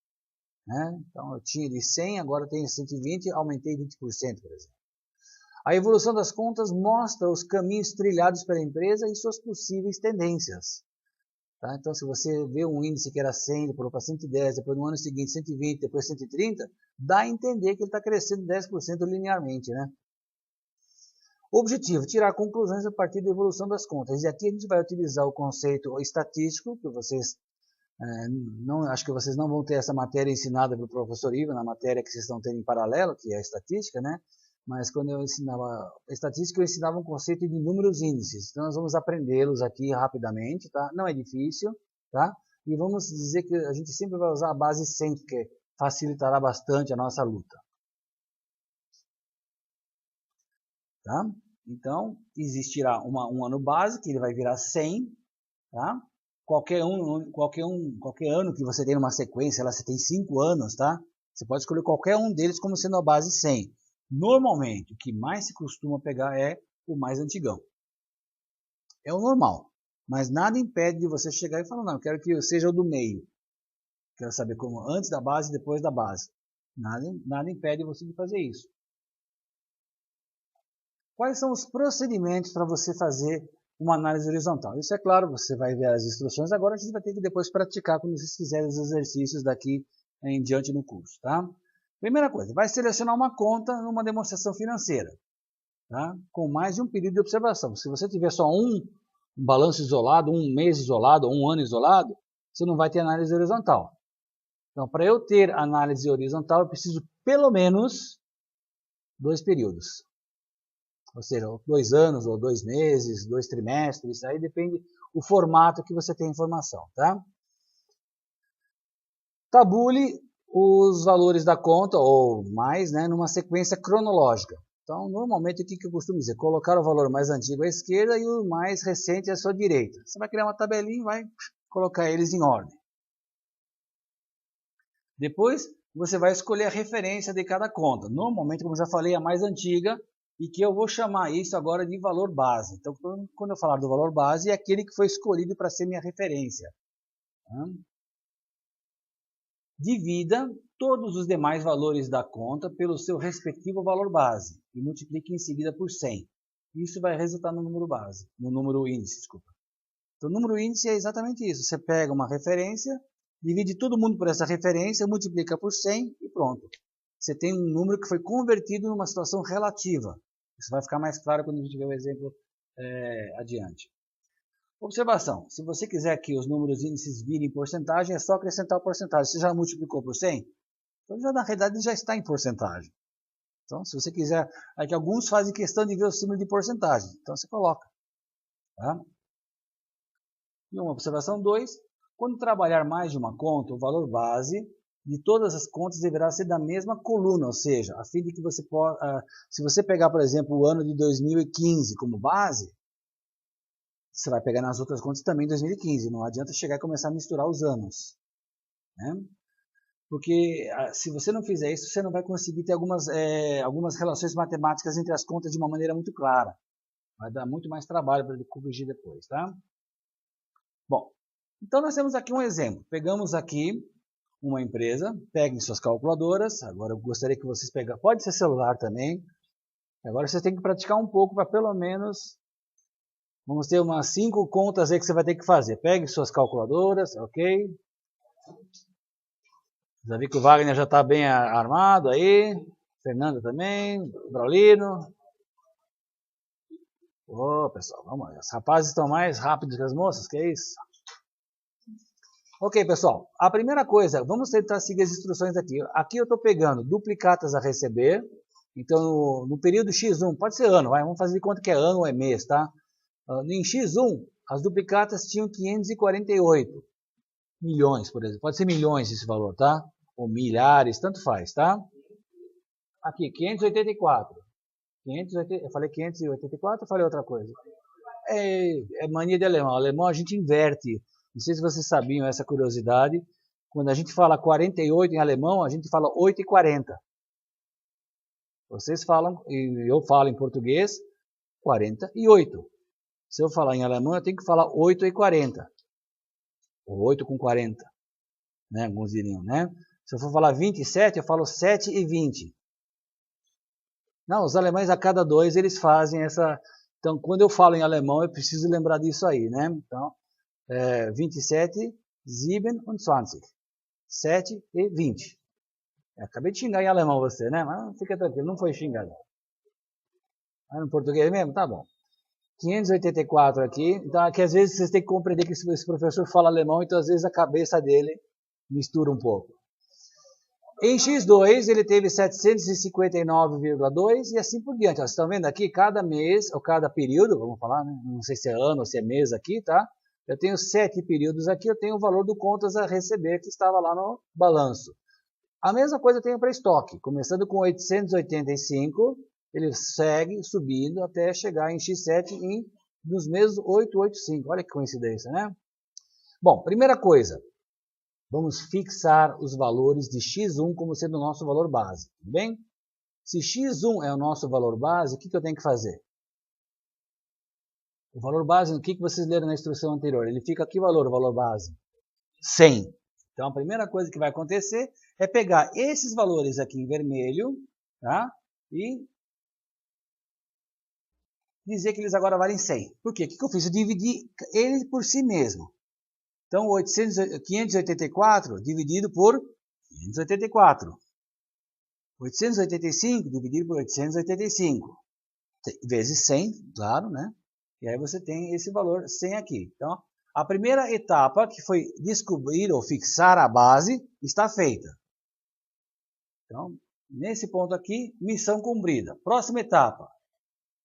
né? Então eu tinha de 100, agora tenho 120, aumentei 20%, por exemplo. A evolução das contas mostra os caminhos trilhados pela empresa e suas possíveis tendências. Tá? Então, se você vê um índice que era 100, depois para 110, depois no ano seguinte 120, depois 130, dá a entender que ele está crescendo 10% linearmente, né? Objetivo, tirar conclusões a partir da evolução das contas. E aqui a gente vai utilizar o conceito estatístico, que vocês, acho que vocês não vão ter essa matéria ensinada pelo professor Ivo, na matéria que vocês estão tendo em paralelo, que é a estatística, né? Mas quando eu ensinava estatística, eu ensinava um conceito de números índices. Então nós vamos aprendê-los aqui rapidamente, tá? Não é difícil, tá? E vamos dizer que a gente sempre vai usar a base 100, porque facilitará bastante a nossa luta. Tá? Então, existirá um ano base, que ele vai virar 100, tá? Qualquer ano que você tem numa sequência, você tem 5 anos, tá? Você pode escolher qualquer um deles como sendo a base 100. Normalmente, o que mais se costuma pegar é o mais antigão. É o normal. Mas nada impede de você chegar e falar, não, eu quero que seja o do meio. Quero saber como antes da base e depois da base. Nada impede você de fazer isso. Quais são os procedimentos para você fazer uma análise horizontal? Isso é claro, você vai ver as instruções. Agora a gente vai ter que depois praticar quando vocês fizerem os exercícios daqui em diante no curso, tá? Primeira coisa, vai selecionar uma conta numa demonstração financeira, tá? Com mais de um período de observação. Se você tiver só um balanço isolado, um mês isolado, um ano isolado, você não vai ter análise horizontal. Então, para eu ter análise horizontal, eu preciso pelo menos 2 períodos. Ou seja, 2 anos, ou 2 meses, 2 trimestres, aí depende do formato que você tem a informação, tá? Tabule os valores da conta, ou mais, né, numa sequência cronológica. Então, normalmente, o que eu costumo dizer? Colocar o valor mais antigo à esquerda e o mais recente à sua direita. Você vai criar uma tabelinha e vai colocar eles em ordem. Depois, você vai escolher a referência de cada conta. Normalmente, como eu já falei, a mais antiga, e que eu vou chamar isso agora de valor base. Então, quando eu falar do valor base, é aquele que foi escolhido para ser minha referência. Divida todos os demais valores da conta pelo seu respectivo valor base e multiplique em seguida por 100. Isso vai resultar no número base, no número índice, desculpa. Então, o número índice é exatamente isso. Você pega uma referência, divide todo mundo por essa referência, multiplica por 100 e pronto. Você tem um número que foi convertido numa situação relativa. Isso vai ficar mais claro quando a gente ver o exemplo adiante. Observação, se você quiser que os números índices virem porcentagem, é só acrescentar a porcentagem. Você já multiplicou por 100? Então, na realidade, já está em porcentagem. Então, se você quiser, é que alguns fazem questão de ver o símbolo de porcentagem. Então, você coloca. Tá? E uma observação 2, quando trabalhar mais de uma conta, o valor base de todas as contas deverá ser da mesma coluna, ou seja, a fim de que você possa, se você pegar, por exemplo, o ano de 2015 como base, você vai pegar nas outras contas também 2015. Não adianta chegar e começar a misturar os anos, né? Porque se você não fizer isso, você não vai conseguir ter algumas relações matemáticas entre as contas de uma maneira muito clara. Vai dar muito mais trabalho para ele corrigir depois, tá? Bom, então nós temos aqui um exemplo. Pegamos aqui uma empresa, peguem suas calculadoras. Agora eu gostaria que vocês pegassem, pode ser celular também. Agora vocês têm que praticar um pouco para pelo menos... Vamos ter umas 5 contas aí que você vai ter que fazer. Pegue suas calculadoras, ok? Já vi que o Wagner já está bem armado aí. Fernanda também. Braulino. Ô, pessoal, vamos lá. Os rapazes estão mais rápidos que as moças, que é isso? Ok, pessoal. A primeira coisa, vamos tentar seguir as instruções aqui. Aqui eu estou pegando duplicatas a receber. Então, no período X1, pode ser ano, vai. Vamos fazer de conta que é ano ou é mês, tá? Em X1, as duplicatas tinham 548 milhões, por exemplo. Pode ser milhões esse valor, tá? Ou milhares, tanto faz, tá? Aqui, 584. Eu falei 584 ou falei outra coisa? É mania de alemão. Alemão a gente inverte. Não sei se vocês sabiam essa curiosidade. Quando a gente fala 48 em alemão, a gente fala 8 e 40. Vocês falam, e eu falo em português, 48. Se eu falar em alemão, eu tenho que falar 8 e 40. Ou 8 com 40. Né? Alguns diriam, né? Se eu for falar 27, eu falo 7 e 20. Não, os alemães a cada 2 eles fazem essa... Então, quando eu falo em alemão, eu preciso lembrar disso aí, né? Então, 27, 27. 7 e 20. Acabei de xingar em alemão você, né? Mas fica tranquilo, não foi xingado. Mas no português mesmo? Tá bom. 584 aqui. Então, aqui às vezes vocês têm que compreender que esse professor fala alemão, então às vezes a cabeça dele mistura um pouco. Em X2 ele teve 759,2 e assim por diante. Vocês estão vendo aqui, cada mês, ou cada período, vamos falar, né? Não sei se é ano ou se é mês aqui, tá? Eu tenho 7 períodos aqui, eu tenho o valor do contas a receber que estava lá no balanço. A mesma coisa eu tenho para estoque. Começando com 885, ele segue subindo até chegar em X7 nos mesmos 885. Olha que coincidência, né? Bom, primeira coisa. Vamos fixar os valores de X1 como sendo o nosso valor base, tudo bem? Se X1 é o nosso valor base, o que eu tenho que fazer? O valor base, o que vocês leram na instrução anterior? Ele fica que valor, o valor base? 100. Então, a primeira coisa que vai acontecer é pegar esses valores aqui em vermelho, tá? E dizer que eles agora valem 100. Por quê? O que eu fiz? Eu dividi ele por si mesmo. Então, 584 dividido por 584. 885 dividido por 885. Vezes 100, claro, né? E aí você tem esse valor 100 aqui. Então, a primeira etapa, que foi descobrir ou fixar a base, está feita. Então, nesse ponto aqui, missão cumprida. Próxima etapa.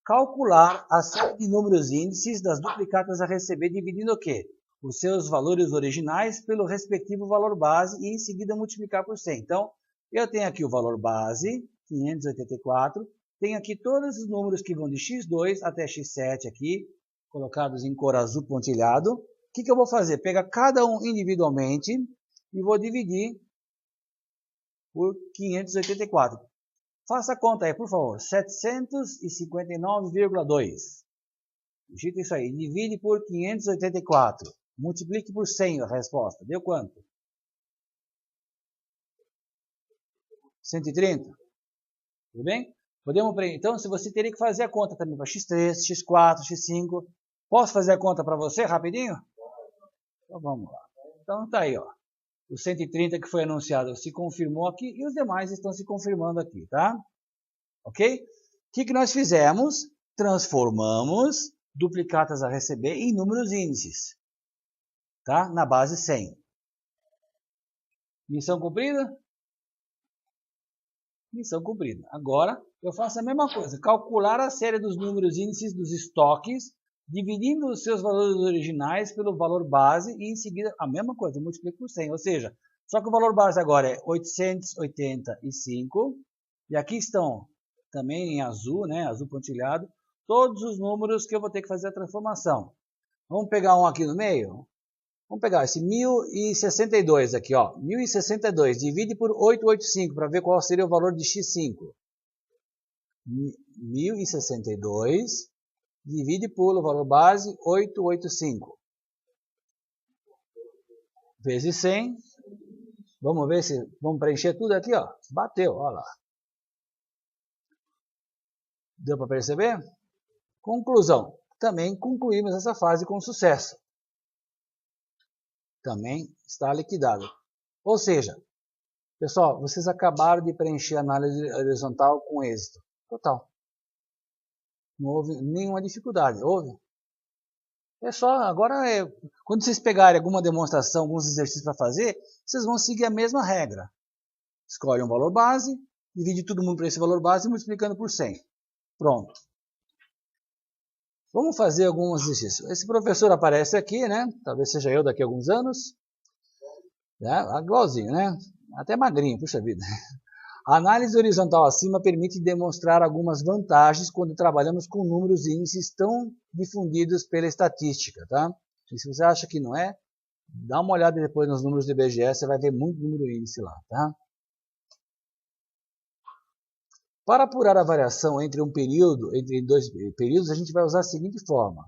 Calcular a série de números índices das duplicatas a receber dividindo o quê? Os seus valores originais pelo respectivo valor base e em seguida multiplicar por 100. Então, eu tenho aqui o valor base, 584, tenho aqui todos os números que vão de x2 até x7 aqui, colocados em cor azul pontilhado. O que eu vou fazer? Pegar cada um individualmente e vou dividir por 584. Faça a conta aí, por favor. 759,2. Digita isso aí. Divide por 584. Multiplique por 100 a resposta. Deu quanto? 130. Tudo bem? Então, se você teria que fazer a conta também para x3, x4, x5. Posso fazer a conta para você rapidinho? Então vamos lá. Então tá aí, ó. O 130 que foi anunciado se confirmou aqui e os demais estão se confirmando aqui, tá? Ok? O que nós fizemos? Transformamos duplicatas a receber em números índices. Tá? Na base 100. Missão cumprida? Missão cumprida. Agora, eu faço a mesma coisa. Calcular a série dos números índices dos estoques, dividindo os seus valores originais pelo valor base e em seguida a mesma coisa, multiplico por 100. Ou seja, só que o valor base agora é 885. E aqui estão, também em azul, né, azul pontilhado, todos os números que eu vou ter que fazer a transformação. Vamos pegar um aqui no meio? Vamos pegar esse 1062 aqui, ó. 1062, divide por 885 para ver qual seria o valor de x5. 1062 divide pelo valor base 885. Vezes 100. Vamos ver se vamos preencher tudo aqui, ó. Bateu, ó lá. Deu para perceber? Conclusão. Também concluímos essa fase com sucesso. Também está liquidado. Ou seja, pessoal, vocês acabaram de preencher a análise horizontal com êxito total. Não houve nenhuma dificuldade, houve? É só, agora, quando vocês pegarem alguma demonstração, alguns exercícios para fazer, vocês vão seguir a mesma regra. Escolhe um valor base, divide todo mundo por esse valor base, multiplicando por 100. Pronto. Vamos fazer alguns exercícios. Esse professor aparece aqui, né? Talvez seja eu daqui a alguns anos. Igualzinho, né? Até magrinho, puxa vida. A análise horizontal acima permite demonstrar algumas vantagens quando trabalhamos com números e índices tão difundidos pela estatística, tá? E se você acha que não é, dá uma olhada depois nos números do IBGE, você vai ver muito número e índice lá, tá? Para apurar a variação entre dois períodos, a gente vai usar a seguinte forma.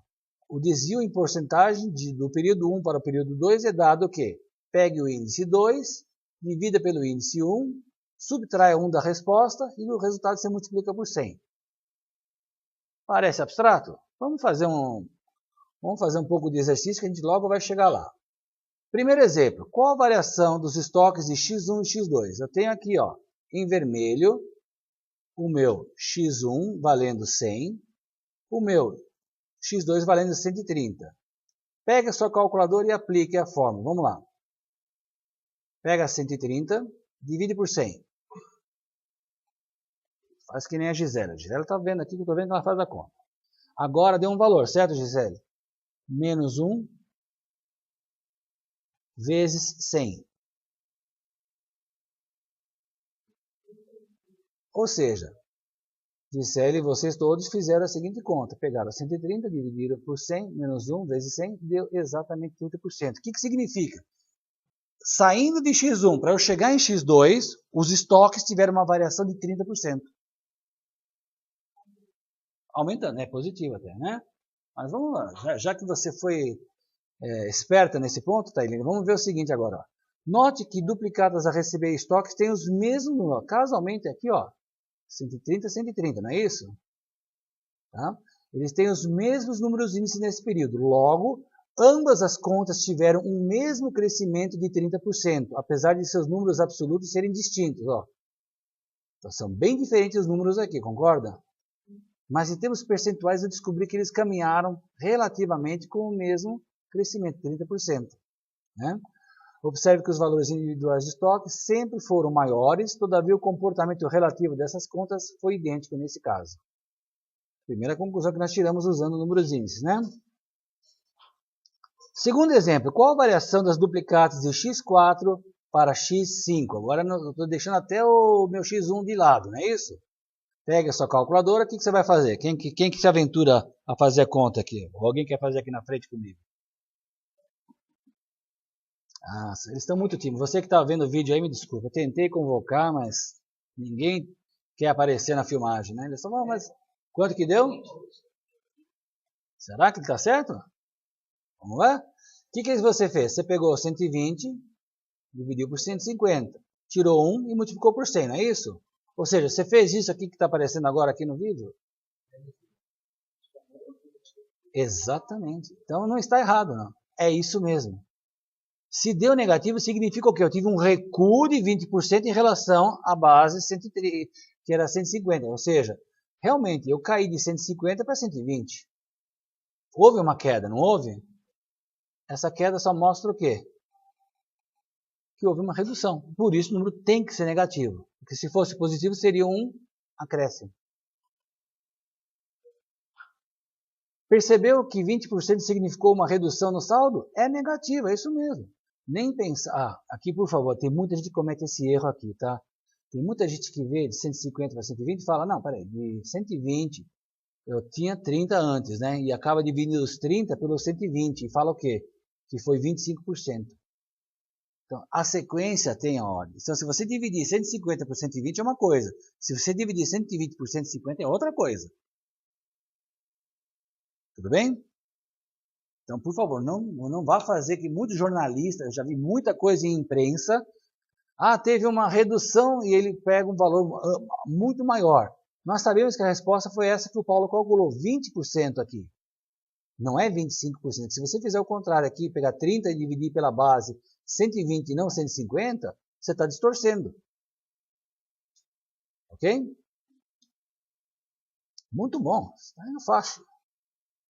O desvio em porcentagem do período 1 para o período 2 é dado o quê? Pegue o índice 2, divida pelo índice 1, subtrai 1 da resposta e o resultado você multiplica por 100. Parece abstrato? Vamos fazer um pouco de exercício que a gente logo vai chegar lá. Primeiro exemplo, qual a variação dos estoques de X1 e X2? Eu tenho aqui, ó, em vermelho, o meu X1 valendo 100, o meu X2 valendo 130. Pega a sua calculadora e aplique a fórmula. Vamos lá. Pega 130, divide por 100. Faz que nem a Gisele. A Gisele está vendo aqui que eu estou vendo que ela faz a conta. Agora deu um valor, certo, Gisele? Menos 1 vezes 100. Ou seja, Gisele e vocês todos fizeram a seguinte conta. Pegaram 130, dividiram por 100, menos 1 vezes 100, deu exatamente 30%. O que significa? Saindo de X1 para eu chegar em X2, os estoques tiveram uma variação de 30%. Aumentando, é positivo até, né? Mas vamos lá, já que você foi esperta nesse ponto, Tailene, vamos ver o seguinte agora. Ó. Note que duplicadas a receber estoques têm os mesmos números. Casualmente aqui, ó, 130, 130, não é isso? Tá? Eles têm os mesmos números índices nesse período. Logo, ambas as contas tiveram um mesmo crescimento de 30%, apesar de seus números absolutos serem distintos. Ó. Então, são bem diferentes os números aqui, concorda? Mas em termos percentuais eu descobri que eles caminharam relativamente com o mesmo crescimento, 30%. Né? Observe que os valores individuais de estoque sempre foram maiores, todavia o comportamento relativo dessas contas foi idêntico nesse caso. Primeira conclusão que nós tiramos usando números índices, né? Segundo exemplo, qual a variação das duplicatas de X4 para X5? Agora eu estou deixando até o meu X1 de lado, não é isso? Pega a sua calculadora, o que você vai fazer? Quem que se aventura a fazer a conta aqui? Ou alguém quer fazer aqui na frente comigo? Ah, eles estão muito tímidos. Você que está vendo o vídeo aí, me desculpa. Eu tentei convocar, mas ninguém quer aparecer na filmagem, né? Eles estão, mas quanto que deu? Será que está certo? Vamos lá? O que você fez? Você pegou 120, dividiu por 150, tirou 1 e multiplicou por 100, não é isso? Ou seja, você fez isso aqui que está aparecendo agora aqui no vídeo? Exatamente. Então não está errado, não. É isso mesmo. Se deu negativo, significa o quê? Eu tive um recuo de 20% em relação à base 130, que era 150. Ou seja, realmente eu caí de 150 para 120. Houve uma queda, não houve? Essa queda só mostra o quê? Que houve uma redução. Por isso o número tem que ser negativo. Porque se fosse positivo, seria um acréscimo. Percebeu que 20% significou uma redução no saldo? É negativo, é isso mesmo. Nem pensar... Ah, aqui por favor, tem muita gente que comete esse erro aqui, tá? Tem muita gente que vê de 150 para 120 e fala, não, peraí, de 120 eu tinha 30 antes, né? E acaba dividindo os 30 pelo 120 e fala o quê? Que foi 25%. Então, a sequência tem a ordem. Então, se você dividir 150 por 120 é uma coisa. Se você dividir 120 por 150 é outra coisa. Tudo bem? Então, por favor, não vá fazer que muitos jornalistas, eu já vi muita coisa em imprensa, teve uma redução e ele pega um valor muito maior. Nós sabemos que a resposta foi essa que o Paulo calculou, 20% aqui. Não é 25%. Se você fizer o contrário aqui, pegar 30 e dividir pela base 120 e não 150, você está distorcendo. Ok? Muito bom, está indo fácil.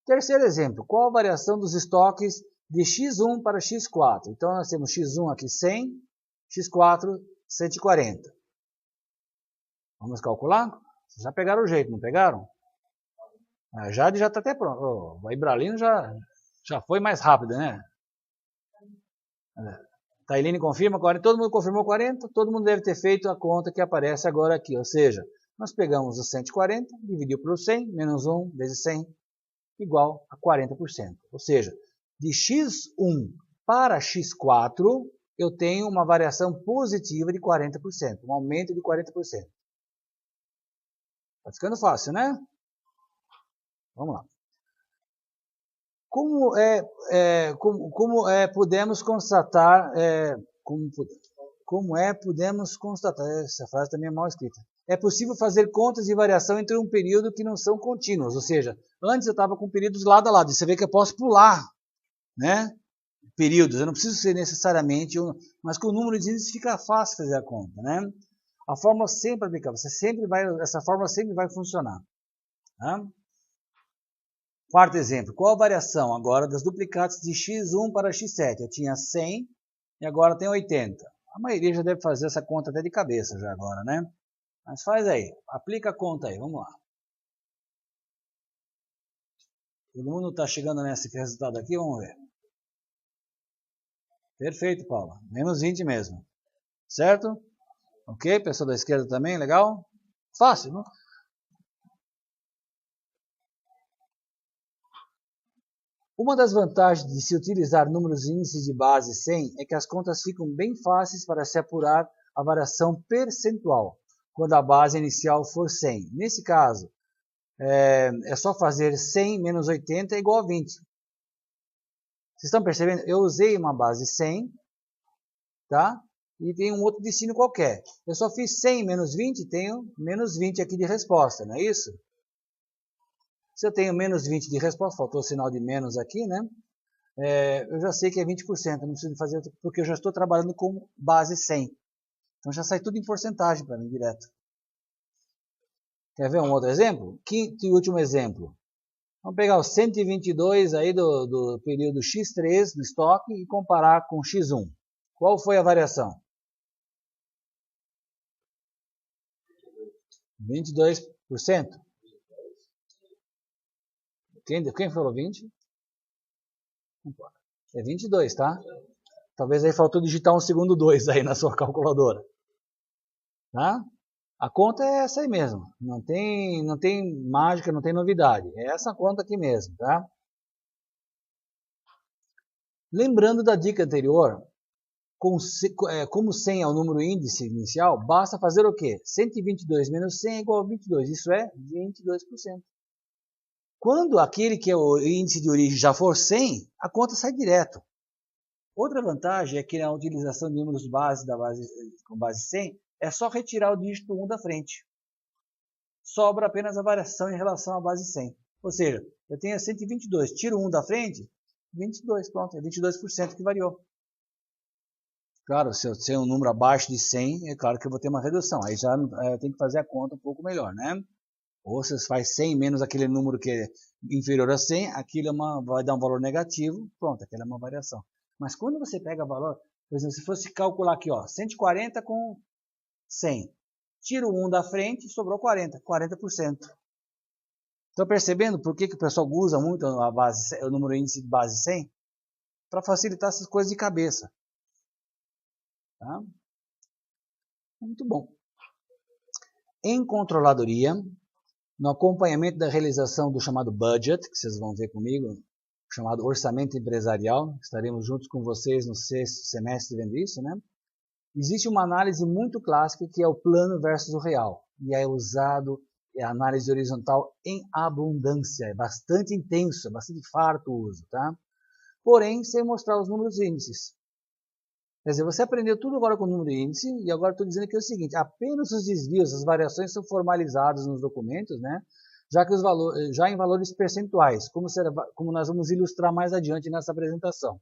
Terceiro exemplo, qual a variação dos estoques de X1 para X4? Então nós temos X1 aqui 100, X4 140. Vamos calcular? Vocês já pegaram o jeito, não pegaram? A Jade já está até pronto. O Ibralino já foi mais rápido, né? Tailine confirma 40, todo mundo confirmou 40, todo mundo deve ter feito a conta que aparece agora aqui, ou seja, nós pegamos os 140, dividiu por 100, menos 1 vezes 100, igual a 40%. Ou seja, de x1 para x4, eu tenho uma variação positiva de 40%, um aumento de 40%. Tá ficando fácil, né? Vamos lá. Podemos constatar, podemos constatar, essa frase também é mal escrita. É possível fazer contas de variação entre um período que não são contínuos, ou seja, antes eu estava com períodos lado a lado, você vê que eu posso pular, né? Períodos, eu não preciso ser necessariamente, mas com o número de índices fica fácil fazer a conta, né? A fórmula sempre aplicável, essa fórmula sempre vai funcionar, tá? Quarto exemplo, qual a variação agora das duplicatas de x1 para x7? Eu tinha 100 e agora tem 80. A maioria já deve fazer essa conta até de cabeça já agora, né? Mas faz aí, aplica a conta aí, vamos lá. Todo mundo está chegando nesse resultado aqui, vamos ver. Perfeito, Paula. Menos 20 mesmo. Certo? Ok, pessoal da esquerda também, legal? Fácil, não? Uma das vantagens de se utilizar números índices de base 100 é que as contas ficam bem fáceis para se apurar a variação percentual, quando a base inicial for 100. Nesse caso, é só fazer 100 menos 80 é igual a 20. Vocês estão percebendo? Eu usei uma base 100, tá? E tem um outro destino qualquer. Eu só fiz 100 menos 20, tenho menos 20 aqui de resposta, não é isso? Se eu tenho menos 20 de resposta, faltou o sinal de menos aqui, né? Eu já sei que é 20%, não preciso fazer, porque eu já estou trabalhando com base 100. Então já sai tudo em porcentagem para mim, direto. Quer ver um outro exemplo? Quinto e último exemplo. Vamos pegar o 122 aí do período X3 do estoque e comparar com X1. Qual foi a variação? 22%. Quem falou 20? Não importa. É 22, tá? Talvez aí faltou digitar um segundo 2 aí na sua calculadora. Tá? A conta é essa aí mesmo. Não tem mágica, não tem novidade. É essa conta aqui mesmo, tá? Lembrando da dica anterior, como 100 é o número índice inicial, basta fazer o quê? 122 menos 100 é igual a 22. Isso é 22%. Quando aquele que é o índice de origem já for 100, a conta sai direto. Outra vantagem é que na utilização de números base com base 100, é só retirar o dígito 1 da frente. Sobra apenas a variação em relação à base 100. Ou seja, eu tenho 122, tiro 1 da frente, 22, pronto, é 22% que variou. Claro, se eu tenho um número abaixo de 100, é claro que eu vou ter uma redução. Aí já tem que fazer a conta um pouco melhor, né? Ou você faz 100 menos aquele número que é inferior a 100, aquilo vai dar um valor negativo, pronto, aquela é uma variação. Mas quando você pega valor, por exemplo, se fosse calcular aqui, ó, 140 com 100, tiro 1 da frente, sobrou 40%. Estão percebendo por que o pessoal usa muito o número índice de base 100? Para facilitar essas coisas de cabeça. Tá? Muito bom. Em controladoria, no acompanhamento da realização do chamado budget, que vocês vão ver comigo, chamado orçamento empresarial, estaremos juntos com vocês no 6º semestre vendo isso, né? Existe uma análise muito clássica que é o plano versus o real, e é usado a análise horizontal em abundância, é bastante intenso, é bastante farto o uso, tá? Porém, sem mostrar os números índices. Quer dizer, você aprendeu tudo agora com o número índice, e agora estou dizendo que é o seguinte, apenas os desvios, as variações são formalizados nos documentos, né? Já em valores percentuais, como nós vamos ilustrar mais adiante nessa apresentação.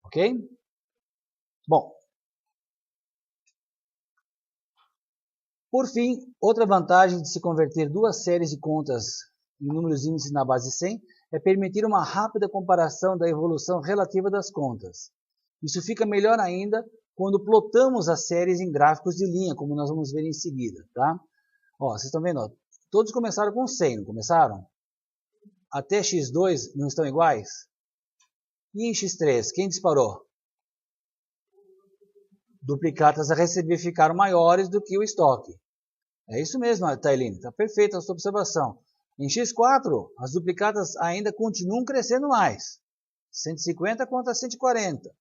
Ok? Bom. Por fim, outra vantagem de se converter duas séries de contas em números índices na base 100 é permitir uma rápida comparação da evolução relativa das contas. Isso fica melhor ainda quando plotamos as séries em gráficos de linha, como nós vamos ver em seguida, tá? Ó, vocês estão vendo? todos começaram com 100, não começaram? Até x2 não estão iguais? E em x3, quem disparou? Duplicatas a receber ficaram maiores do que o estoque. É isso mesmo, Tailine, está perfeita a sua observação. Em x4, as duplicatas ainda continuam crescendo mais. 150 contra 140.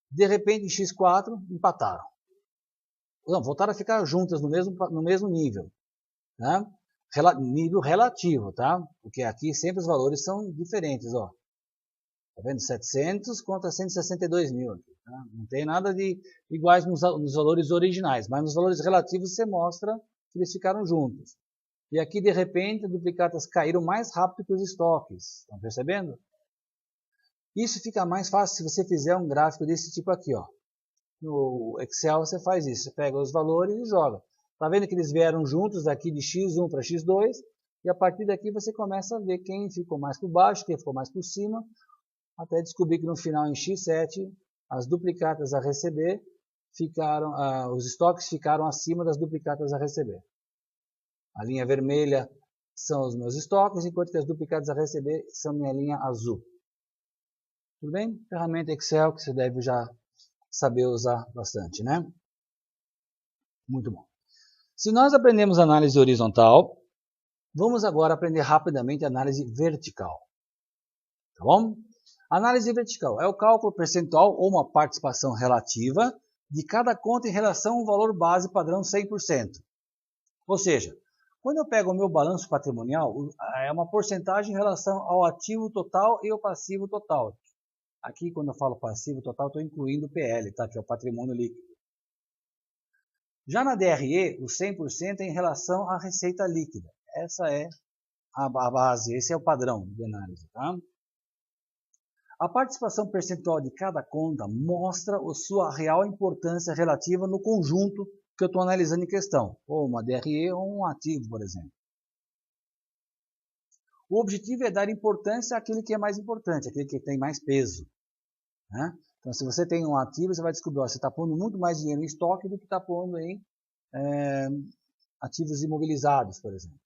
De repente, em x4, empataram. Não, voltaram a ficar juntas no mesmo nível. Tá? Nível relativo, tá? Porque aqui sempre os valores são diferentes, ó. Tá vendo? 700 contra 162 mil. Tá? Não tem nada de iguais nos valores originais, mas nos valores relativos você mostra que eles ficaram juntos. E aqui, de repente, as duplicatas caíram mais rápido que os estoques. Estão percebendo? Isso fica mais fácil se você fizer um gráfico desse tipo aqui, ó. No Excel você faz isso, você pega os valores e joga. Tá vendo que eles vieram juntos daqui de x1 para x2, e a partir daqui você começa a ver quem ficou mais por baixo, quem ficou mais por cima, até descobrir que no final em x7, as duplicatas a receber ficaram, os estoques ficaram acima das duplicatas a receber. A linha vermelha são os meus estoques, enquanto que as duplicatas a receber são minha linha azul. Tudo bem? Ferramenta Excel que você deve já saber usar bastante, né? Muito bom. Se nós aprendemos análise horizontal, vamos agora aprender rapidamente análise vertical. Tá bom? Análise vertical é o cálculo percentual ou uma participação relativa de cada conta em relação ao valor base padrão 100%. Ou seja, quando eu pego o meu balanço patrimonial, é uma porcentagem em relação ao ativo total e ao passivo total. Aqui, quando eu falo passivo total, estou incluindo o PL, tá? Que é o patrimônio líquido. Já na DRE, o 100% é em relação à receita líquida. Essa é a base, esse é o padrão de análise. Tá? A participação percentual de cada conta mostra a sua real importância relativa no conjunto que eu estou analisando em questão, ou uma DRE ou um ativo, por exemplo. O objetivo é dar importância àquele que é mais importante, àquele que tem mais peso. Né? Então, se você tem um ativo, você vai descobrir, ó, você está pondo muito mais dinheiro em estoque do que está pondo em ativos imobilizados, por exemplo.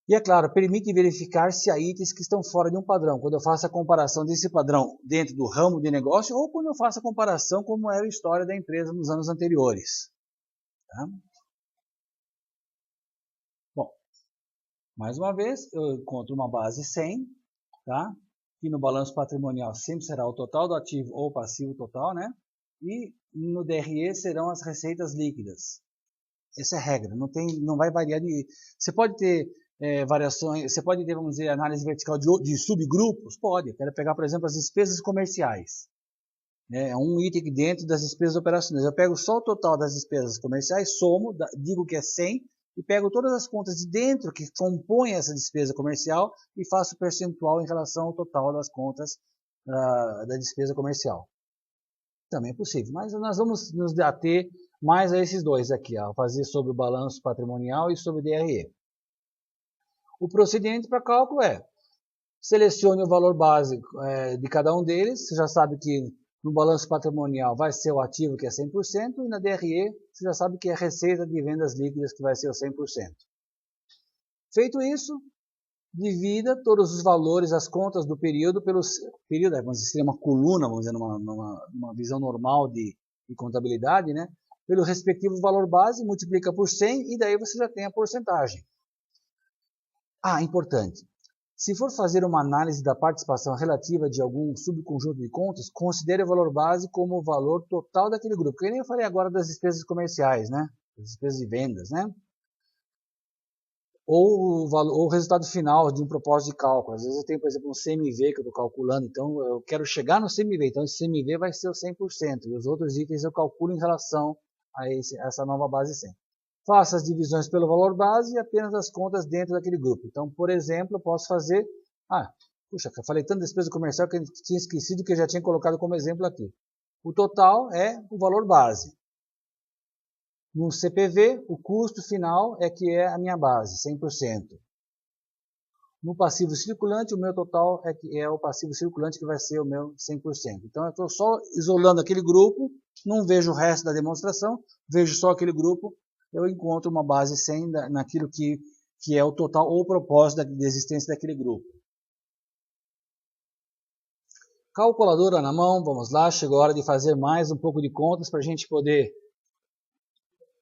E, é claro, permite verificar se há itens que estão fora de um padrão, quando eu faço a comparação desse padrão dentro do ramo de negócio ou quando eu faço a comparação como era a história da empresa nos anos anteriores. Tá? Bom, mais uma vez, eu encontro uma base 100, tá? Que no balanço patrimonial sempre será o total do ativo ou passivo total, né? E no DRE serão as receitas líquidas. Essa é a regra, não vai variar de... Você pode ter variações, você pode ter, vamos dizer, análise vertical de subgrupos? Pode. Eu quero pegar, por exemplo, as despesas comerciais. É um item dentro das despesas operacionais. Eu pego só o total das despesas comerciais, somo, digo que é 100, e pego todas as contas de dentro que compõem essa despesa comercial e faço percentual em relação ao total das contas da despesa comercial. Também é possível, mas nós vamos nos ater mais a esses dois aqui, ó, fazer sobre o balanço patrimonial e sobre o DRE. O procedimento para cálculo é, selecione o valor base de cada um deles, você já sabe que no balanço patrimonial vai ser o ativo que é 100% e na DRE você já sabe que é a receita de vendas líquidas que vai ser o 100%. Feito isso, divida todos os valores, as contas do período pelo período, vamos dizer, uma coluna, vamos dizer, numa visão normal de contabilidade, né? Pelo respectivo valor base, multiplica por 100 e daí você já tem a porcentagem. Importante. Se for fazer uma análise da participação relativa de algum subconjunto de contas, considere o valor base como o valor total daquele grupo. Que nem eu falei agora das despesas comerciais, né? Das despesas de vendas, né? Ou o resultado final de um propósito de cálculo. Às vezes eu tenho, por exemplo, um CMV que eu estou calculando, então eu quero chegar no CMV, então esse CMV vai ser o 100%, e os outros itens eu calculo em relação a essa nova base 100. Faça as divisões pelo valor base e apenas as contas dentro daquele grupo. Então, por exemplo, eu posso fazer... puxa, eu falei tanto de despesa comercial que eu tinha esquecido que eu já tinha colocado como exemplo aqui. O total é o valor base. No CPV, o custo final é que é a minha base, 100%. No passivo circulante, o meu total é o passivo circulante que vai ser o meu 100%. Então, eu estou só isolando aquele grupo, não vejo o resto da demonstração, vejo só aquele grupo eu encontro uma base 100 naquilo que é o total ou o propósito de existência daquele grupo. Calculadora na mão, vamos lá, chegou a hora de fazer mais um pouco de contas para a gente poder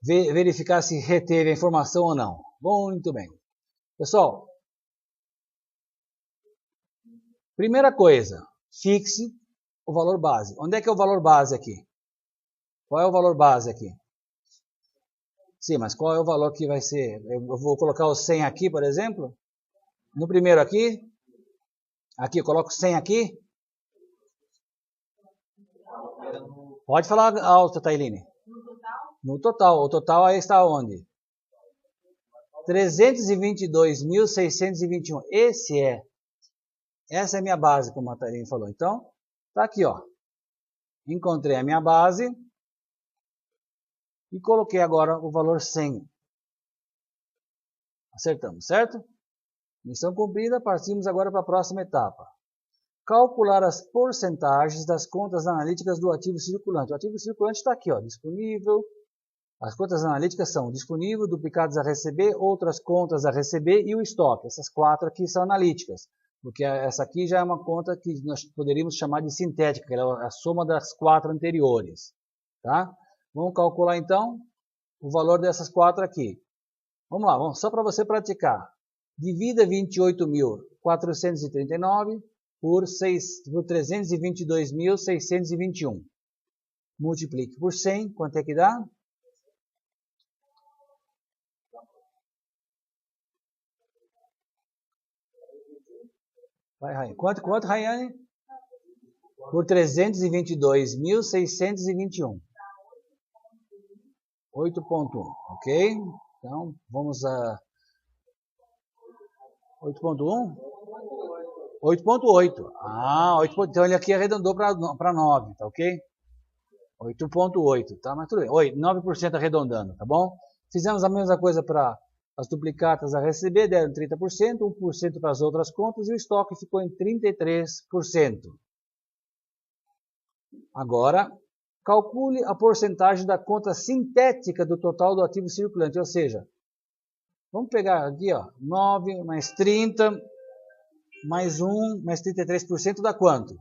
verificar se reteve a informação ou não. Muito bem. Pessoal, primeira coisa, fixe o valor base. Onde é que é o valor base aqui? Qual é o valor base aqui? Sim, mas qual é o valor que vai ser? Eu vou colocar o 100 aqui, por exemplo. No primeiro aqui. Aqui, eu coloco 100 aqui. Pode falar alto, Tailine. No total. O total aí está onde? 322.621. Essa é a minha base, como a Tailine falou. Então, tá aqui, ó. Encontrei a minha base. E coloquei agora o valor 100. Acertamos, certo? Missão cumprida, partimos agora para a próxima etapa. Calcular as porcentagens das contas analíticas do ativo circulante. O ativo circulante está aqui, ó, disponível. As contas analíticas são disponível, duplicados a receber, outras contas a receber e o estoque. Essas 4 aqui são analíticas, porque essa aqui já é uma conta que nós poderíamos chamar de sintética, que é a soma das 4 anteriores. Tá? Vamos calcular então o valor dessas 4 aqui. Vamos lá, só para você praticar. Divida 28.439 por 322.621. Multiplique por 100, quanto é que dá? Vai, Rayane. Quanto, Rayane? Por 322.621. 8.1, ok? Então, vamos a 8.1? 8.8. Ah, 8. Então ele aqui arredondou para 9, tá ok? 8.8, tá? Mas tudo bem. 9% arredondando, tá bom? Fizemos a mesma coisa para as duplicatas a receber, deram 30%, 1% para as outras contas e o estoque ficou em 33%. Agora, calcule a porcentagem da conta sintética do total do ativo circulante, ou seja, vamos pegar aqui, ó, 9 mais 30, mais 1, mais 33% dá quanto?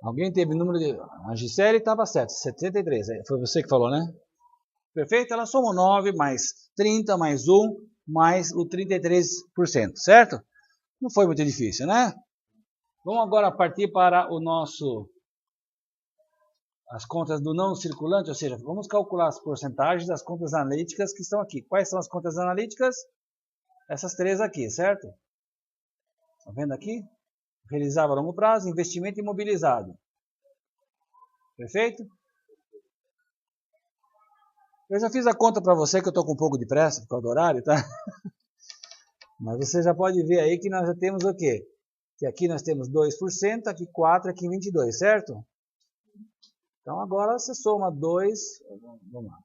Alguém teve o número de... A Gisele estava certo, 73, foi você que falou, né? Perfeito? Ela somou 9 mais 30 mais 1 mais o 33%, certo? Não foi muito difícil, né? Vamos agora partir para as contas do não circulante, ou seja, vamos calcular as porcentagens das contas analíticas que estão aqui. Quais são as contas analíticas? Essas 3 aqui, certo? Está vendo aqui? Realizava a longo prazo, investimento imobilizado. Perfeito? Eu já fiz a conta para você, que eu estou com um pouco de pressa por causa do horário, tá? Mas você já pode ver aí que nós já temos o quê? Que aqui nós temos 2%, aqui 4%, aqui 22%, certo? Então agora você soma 2, vamos lá.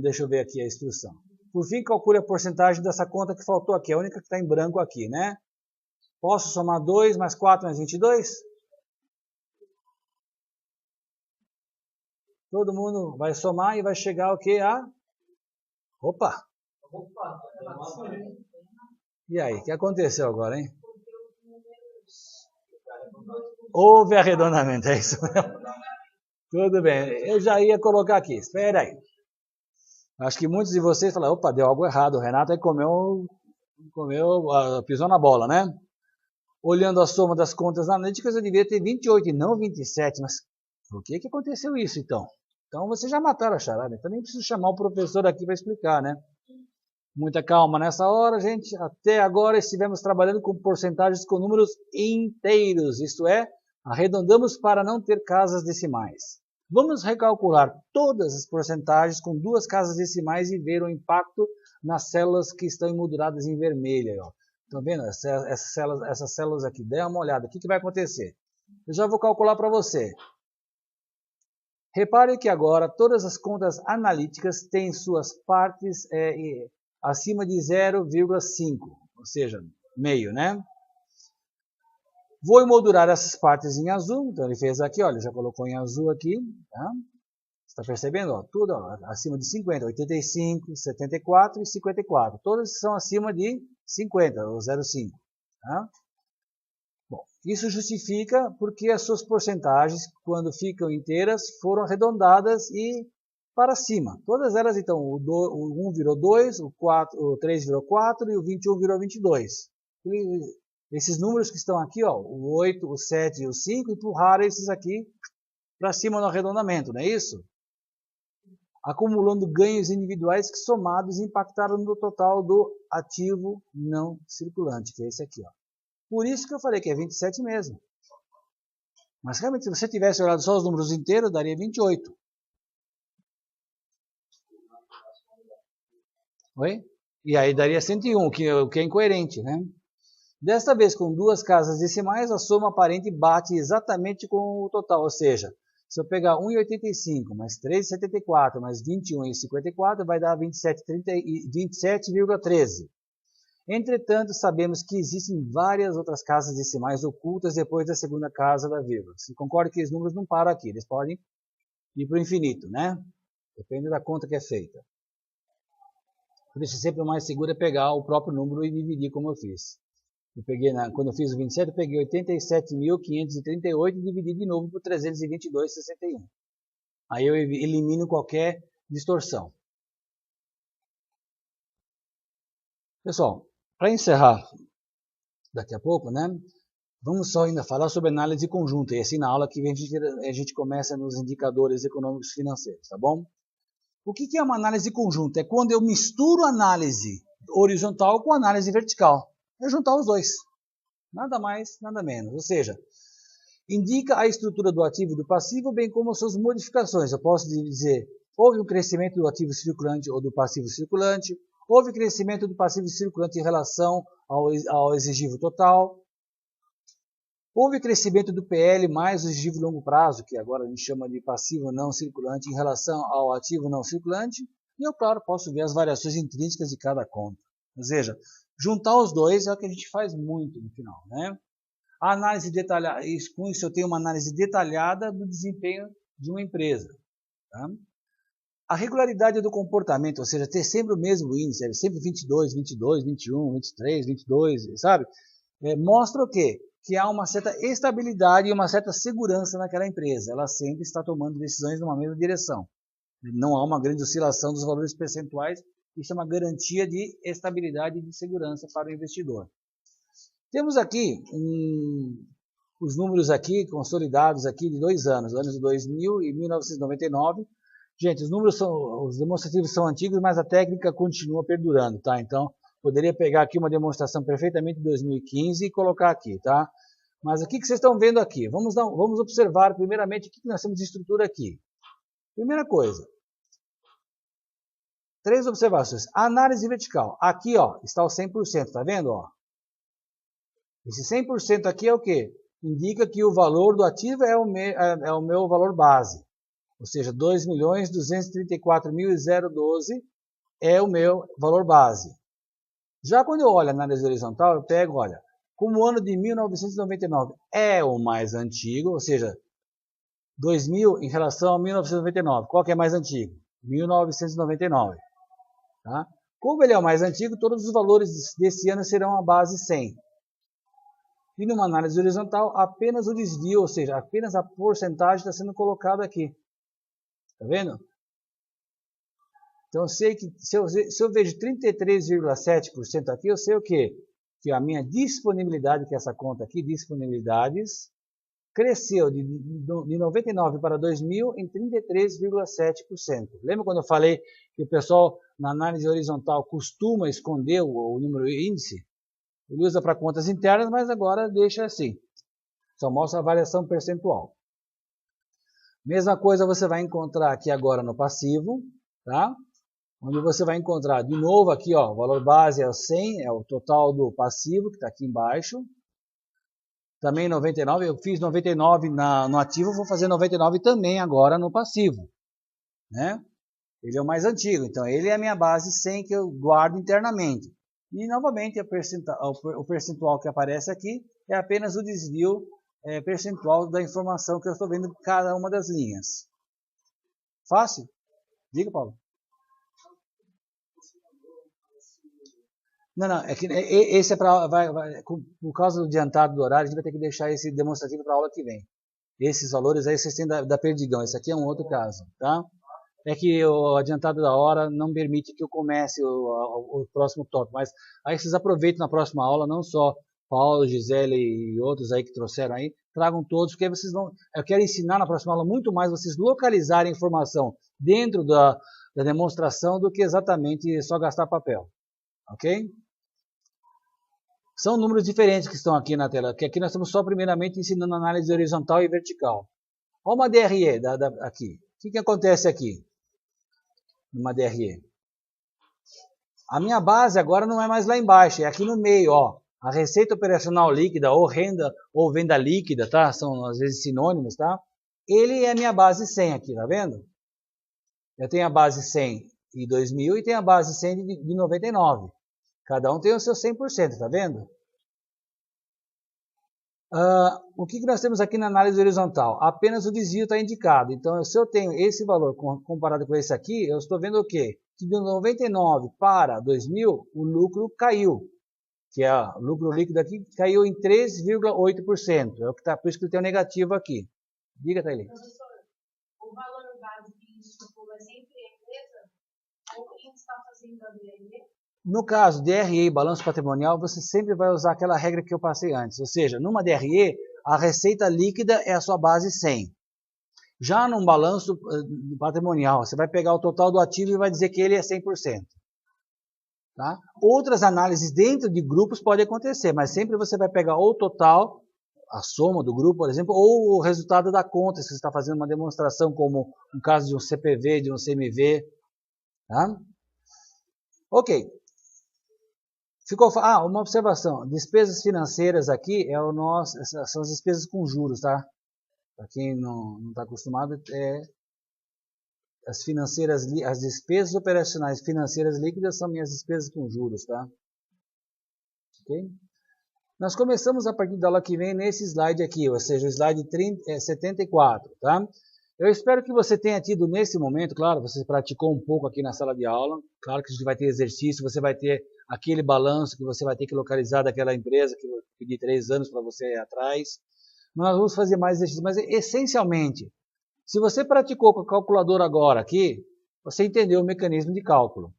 Deixa eu ver aqui a instrução. Por fim, calcule a porcentagem dessa conta que faltou aqui, a única que está em branco aqui, né? Posso somar 2 mais 4 mais 22? Todo mundo vai somar e vai chegar o quê? Opa! E aí, o que aconteceu agora, hein? Houve arredondamento, é isso mesmo? Tudo bem, eu já ia colocar aqui, espera aí. Acho que muitos de vocês falaram, opa, deu algo errado, o Renato aí pisou na bola, né? Olhando a soma das contas analíticas, eu devia ter 28 e não 27, mas por que aconteceu isso então? Então vocês já mataram a charada, então nem preciso chamar o professor aqui para explicar, né? Muita calma nessa hora, gente. Até agora estivemos trabalhando com porcentagens com números inteiros, isto é, arredondamos para não ter casas decimais. Vamos recalcular todas as porcentagens com 2 casas decimais e ver o impacto nas células que estão emolduradas em vermelho. Estão vendo essas células aqui? Dê uma olhada. O que vai acontecer? Eu já vou calcular para você. Repare que agora todas as contas analíticas têm suas partes acima de 0,5, ou seja, meio, né? Vou emoldurar essas partes em azul, então ele fez aqui, olha, já colocou em azul aqui, tá? Você está percebendo? Ó, tudo ó, acima de 50, 85, 74 e 54. Todas são acima de 50, ou 0,5. Tá? Bom, isso justifica porque as suas porcentagens, quando ficam inteiras, foram arredondadas e para cima. Todas elas, então, o 1 virou 2, o 3 virou 4 e o 21 virou 22. E esses números que estão aqui, ó, o 8, o 7 e o 5, empurraram esses aqui para cima no arredondamento, não é isso? Acumulando ganhos individuais que somados impactaram no total do ativo não circulante, que é esse aqui, ó. Por isso que eu falei que é 27 mesmo. Mas realmente, se você tivesse olhado só os números inteiros, daria 28. Oi? E aí daria 101, o que é incoerente, né? Desta vez, com duas casas decimais, a soma aparente bate exatamente com o total, ou seja, se eu pegar 1,85 mais 3,74 mais 21,54, vai dar 27,13. Entretanto, sabemos que existem várias outras casas decimais ocultas depois da segunda casa da vírgula. Você concorda que os números não param aqui, eles podem ir para o infinito, né? Depende da conta que é feita. Por isso, sempre o mais seguro é pegar o próprio número e dividir como eu fiz. Quando eu fiz o 27, eu peguei 87.538 e dividi de novo por 322,61. Aí eu elimino qualquer distorção. Pessoal, para encerrar daqui a pouco, né? Vamos só ainda falar sobre análise conjunta. E assim na aula que vem a gente começa nos indicadores econômicos financeiros, tá bom? O que é uma análise conjunta? É quando eu misturo análise horizontal com análise vertical. É juntar os dois. Nada mais, nada menos. Ou seja, indica a estrutura do ativo e do passivo, bem como suas modificações. Eu posso dizer, houve um crescimento do ativo circulante ou do passivo circulante, houve crescimento do passivo circulante em relação ao exigível total, houve crescimento do PL mais o exigível longo prazo, que agora a gente chama de passivo não circulante, em relação ao ativo não circulante, e eu, claro, posso ver as variações intrínsecas de cada conta. Ou seja, juntar os dois é o que a gente faz muito no final, né? A análise detalhada, com isso eu tenho uma análise detalhada do desempenho de uma empresa. Tá? A regularidade do comportamento, ou seja, ter sempre o mesmo índice, sempre 22, 22, 21, 23, 22, sabe? Mostra o quê? Que há uma certa estabilidade e uma certa segurança naquela empresa. Ela sempre está tomando decisões numa mesma direção. Não há uma grande oscilação dos valores percentuais. Isso é uma garantia de estabilidade e de segurança para o investidor. Temos aqui os números aqui consolidados aqui de 2 anos, anos de 2000 e 1999. Gente, os demonstrativos são antigos, mas a técnica continua perdurando, tá? Então, poderia pegar aqui uma demonstração perfeitamente de 2015 e colocar aqui, tá? Mas o que vocês estão vendo aqui? Vamos observar primeiramente o que nós temos de estrutura aqui. Primeira coisa. 3 observações. Análise vertical. Aqui, ó, está o 100%, tá vendo, ó? Esse 100% aqui é o quê? Indica que o valor do ativo é o meu valor base. Ou seja, 2.234.012 é o meu valor base. Já quando eu olho a análise horizontal, eu pego, olha, como o ano de 1999 é o mais antigo, ou seja, 2000 em relação a 1999, qual que é mais antigo? 1999. Tá? Como ele é o mais antigo, todos os valores desse ano serão a base 100. E numa análise horizontal, apenas o desvio, ou seja, apenas a porcentagem está sendo colocada aqui. Está vendo? Então eu sei que se eu vejo 33,7% aqui, eu sei o quê? Que a minha disponibilidade, que é essa conta aqui, disponibilidades, cresceu de 99 para 2000 em 33,7%. Lembra quando eu falei que o pessoal na análise horizontal costuma esconder o número índice? Ele usa para contas internas, mas agora deixa assim. Só mostra a variação percentual. Mesma coisa você vai encontrar aqui agora no passivo, tá? Onde você vai encontrar de novo aqui, ó, o valor base é o 100, é o total do passivo que está aqui embaixo. Também 99, eu fiz 99 no ativo, vou fazer 99 também agora no passivo, né? Ele é o mais antigo, então ele é a minha base 100 que eu guardo internamente. E novamente o percentual que aparece aqui é apenas o desvio percentual da informação que eu estou vendo em cada uma das linhas. Fácil? Diga, Paulo. Não, é que esse é para... Por causa do adiantado do horário, a gente vai ter que deixar esse demonstrativo para a aula que vem. Esses valores aí vocês têm da Perdigão. Esse aqui é um outro caso, tá? É que o adiantado da hora não permite que eu comece o próximo tópico, mas aí vocês aproveitem na próxima aula, não só Paulo, Gisele e outros aí que trouxeram aí, tragam todos, porque aí vocês vão... Eu quero ensinar na próxima aula muito mais vocês localizarem a informação dentro da demonstração do que exatamente só gastar papel, ok? São números diferentes que estão aqui na tela, porque aqui nós estamos só primeiramente ensinando análise horizontal e vertical. Olha uma DRE aqui. O que acontece aqui? Numa DRE. A minha base agora não é mais lá embaixo, é aqui no meio, ó. A receita operacional líquida ou renda ou venda líquida, tá? São às vezes sinônimos, tá? Ele é a minha base 100 aqui, tá vendo? Eu tenho a base 100 de 2000 e tenho a base 100 de 99. Cada um tem o seu 100%, tá vendo? O que nós temos aqui na análise horizontal? Apenas o desvio está indicado. Então, se eu tenho esse valor comparado com esse aqui, eu estou vendo o quê? Que de 99 para 2000, o lucro caiu. Que é o lucro líquido aqui caiu em 3,8%. É o que tá, por isso que tem um negativo aqui. Diga, Thaili. Professor, o valor base que estipula é sempre a empresa? Ou quem está fazendo a DRE? No caso, DRE e balanço patrimonial, você sempre vai usar aquela regra que eu passei antes. Ou seja, numa DRE, a receita líquida é a sua base 100. Já num balanço patrimonial, você vai pegar o total do ativo e vai dizer que ele é 100%. Tá? Outras análises dentro de grupos podem acontecer, mas sempre você vai pegar ou o total, a soma do grupo, por exemplo, ou o resultado da conta, se você está fazendo uma demonstração, como no caso de um CPV, de um CMV. Tá? Ok. Uma observação. Despesas financeiras aqui são as despesas com juros, tá? Para quem não está acostumado, as despesas operacionais financeiras líquidas são minhas despesas com juros, tá? Ok? Nós começamos a partir da aula que vem nesse slide aqui, ou seja, o slide 74, tá? Eu espero que você tenha tido nesse momento, claro, você praticou um pouco aqui na sala de aula, claro que a gente vai ter exercício, você vai ter aquele balanço que você vai ter que localizar daquela empresa que eu pedi 3 anos para você ir atrás. Nós vamos fazer mais exercícios, mas essencialmente, se você praticou com a calculadora agora aqui, você entendeu o mecanismo de cálculo.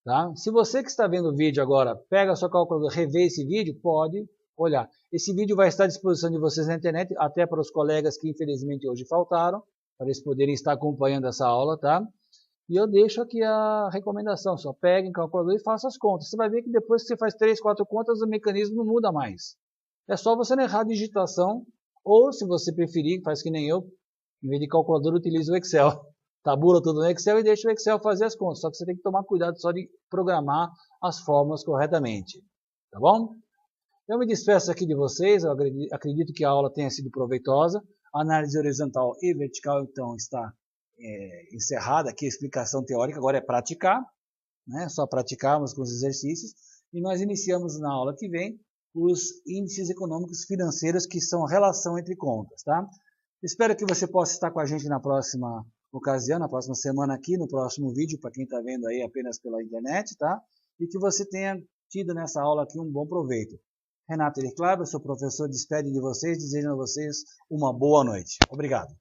Tá? Se você que está vendo o vídeo agora, pega a sua calculadora, revê esse vídeo, pode olhar. Esse vídeo vai estar à disposição de vocês na internet, até para os colegas que infelizmente hoje faltaram, para eles poderem estar acompanhando essa aula, tá? E eu deixo aqui a recomendação, só peguem o calculador e façam as contas. Você vai ver que depois que você faz 3, 4 contas, o mecanismo não muda mais. É só você errar a digitação, ou se você preferir, faz que nem eu, em vez de calculador, utiliza o Excel. Tabula tudo no Excel e deixa o Excel fazer as contas. Só que você tem que tomar cuidado só de programar as fórmulas corretamente. Tá bom? Eu me despeço aqui de vocês, eu acredito que a aula tenha sido proveitosa. A análise horizontal e vertical, então, está encerrada aqui, a explicação teórica, agora é praticar, né? Só praticarmos com os exercícios. E nós iniciamos na aula que vem os índices econômicos financeiros, que são relação entre contas, tá? Espero que você possa estar com a gente na próxima ocasião, na próxima semana aqui, no próximo vídeo, para quem está vendo aí apenas pela internet, tá? E que você tenha tido nessa aula aqui um bom proveito. Renato Ericlável, seu professor, despede de vocês, desejando a vocês uma boa noite. Obrigado.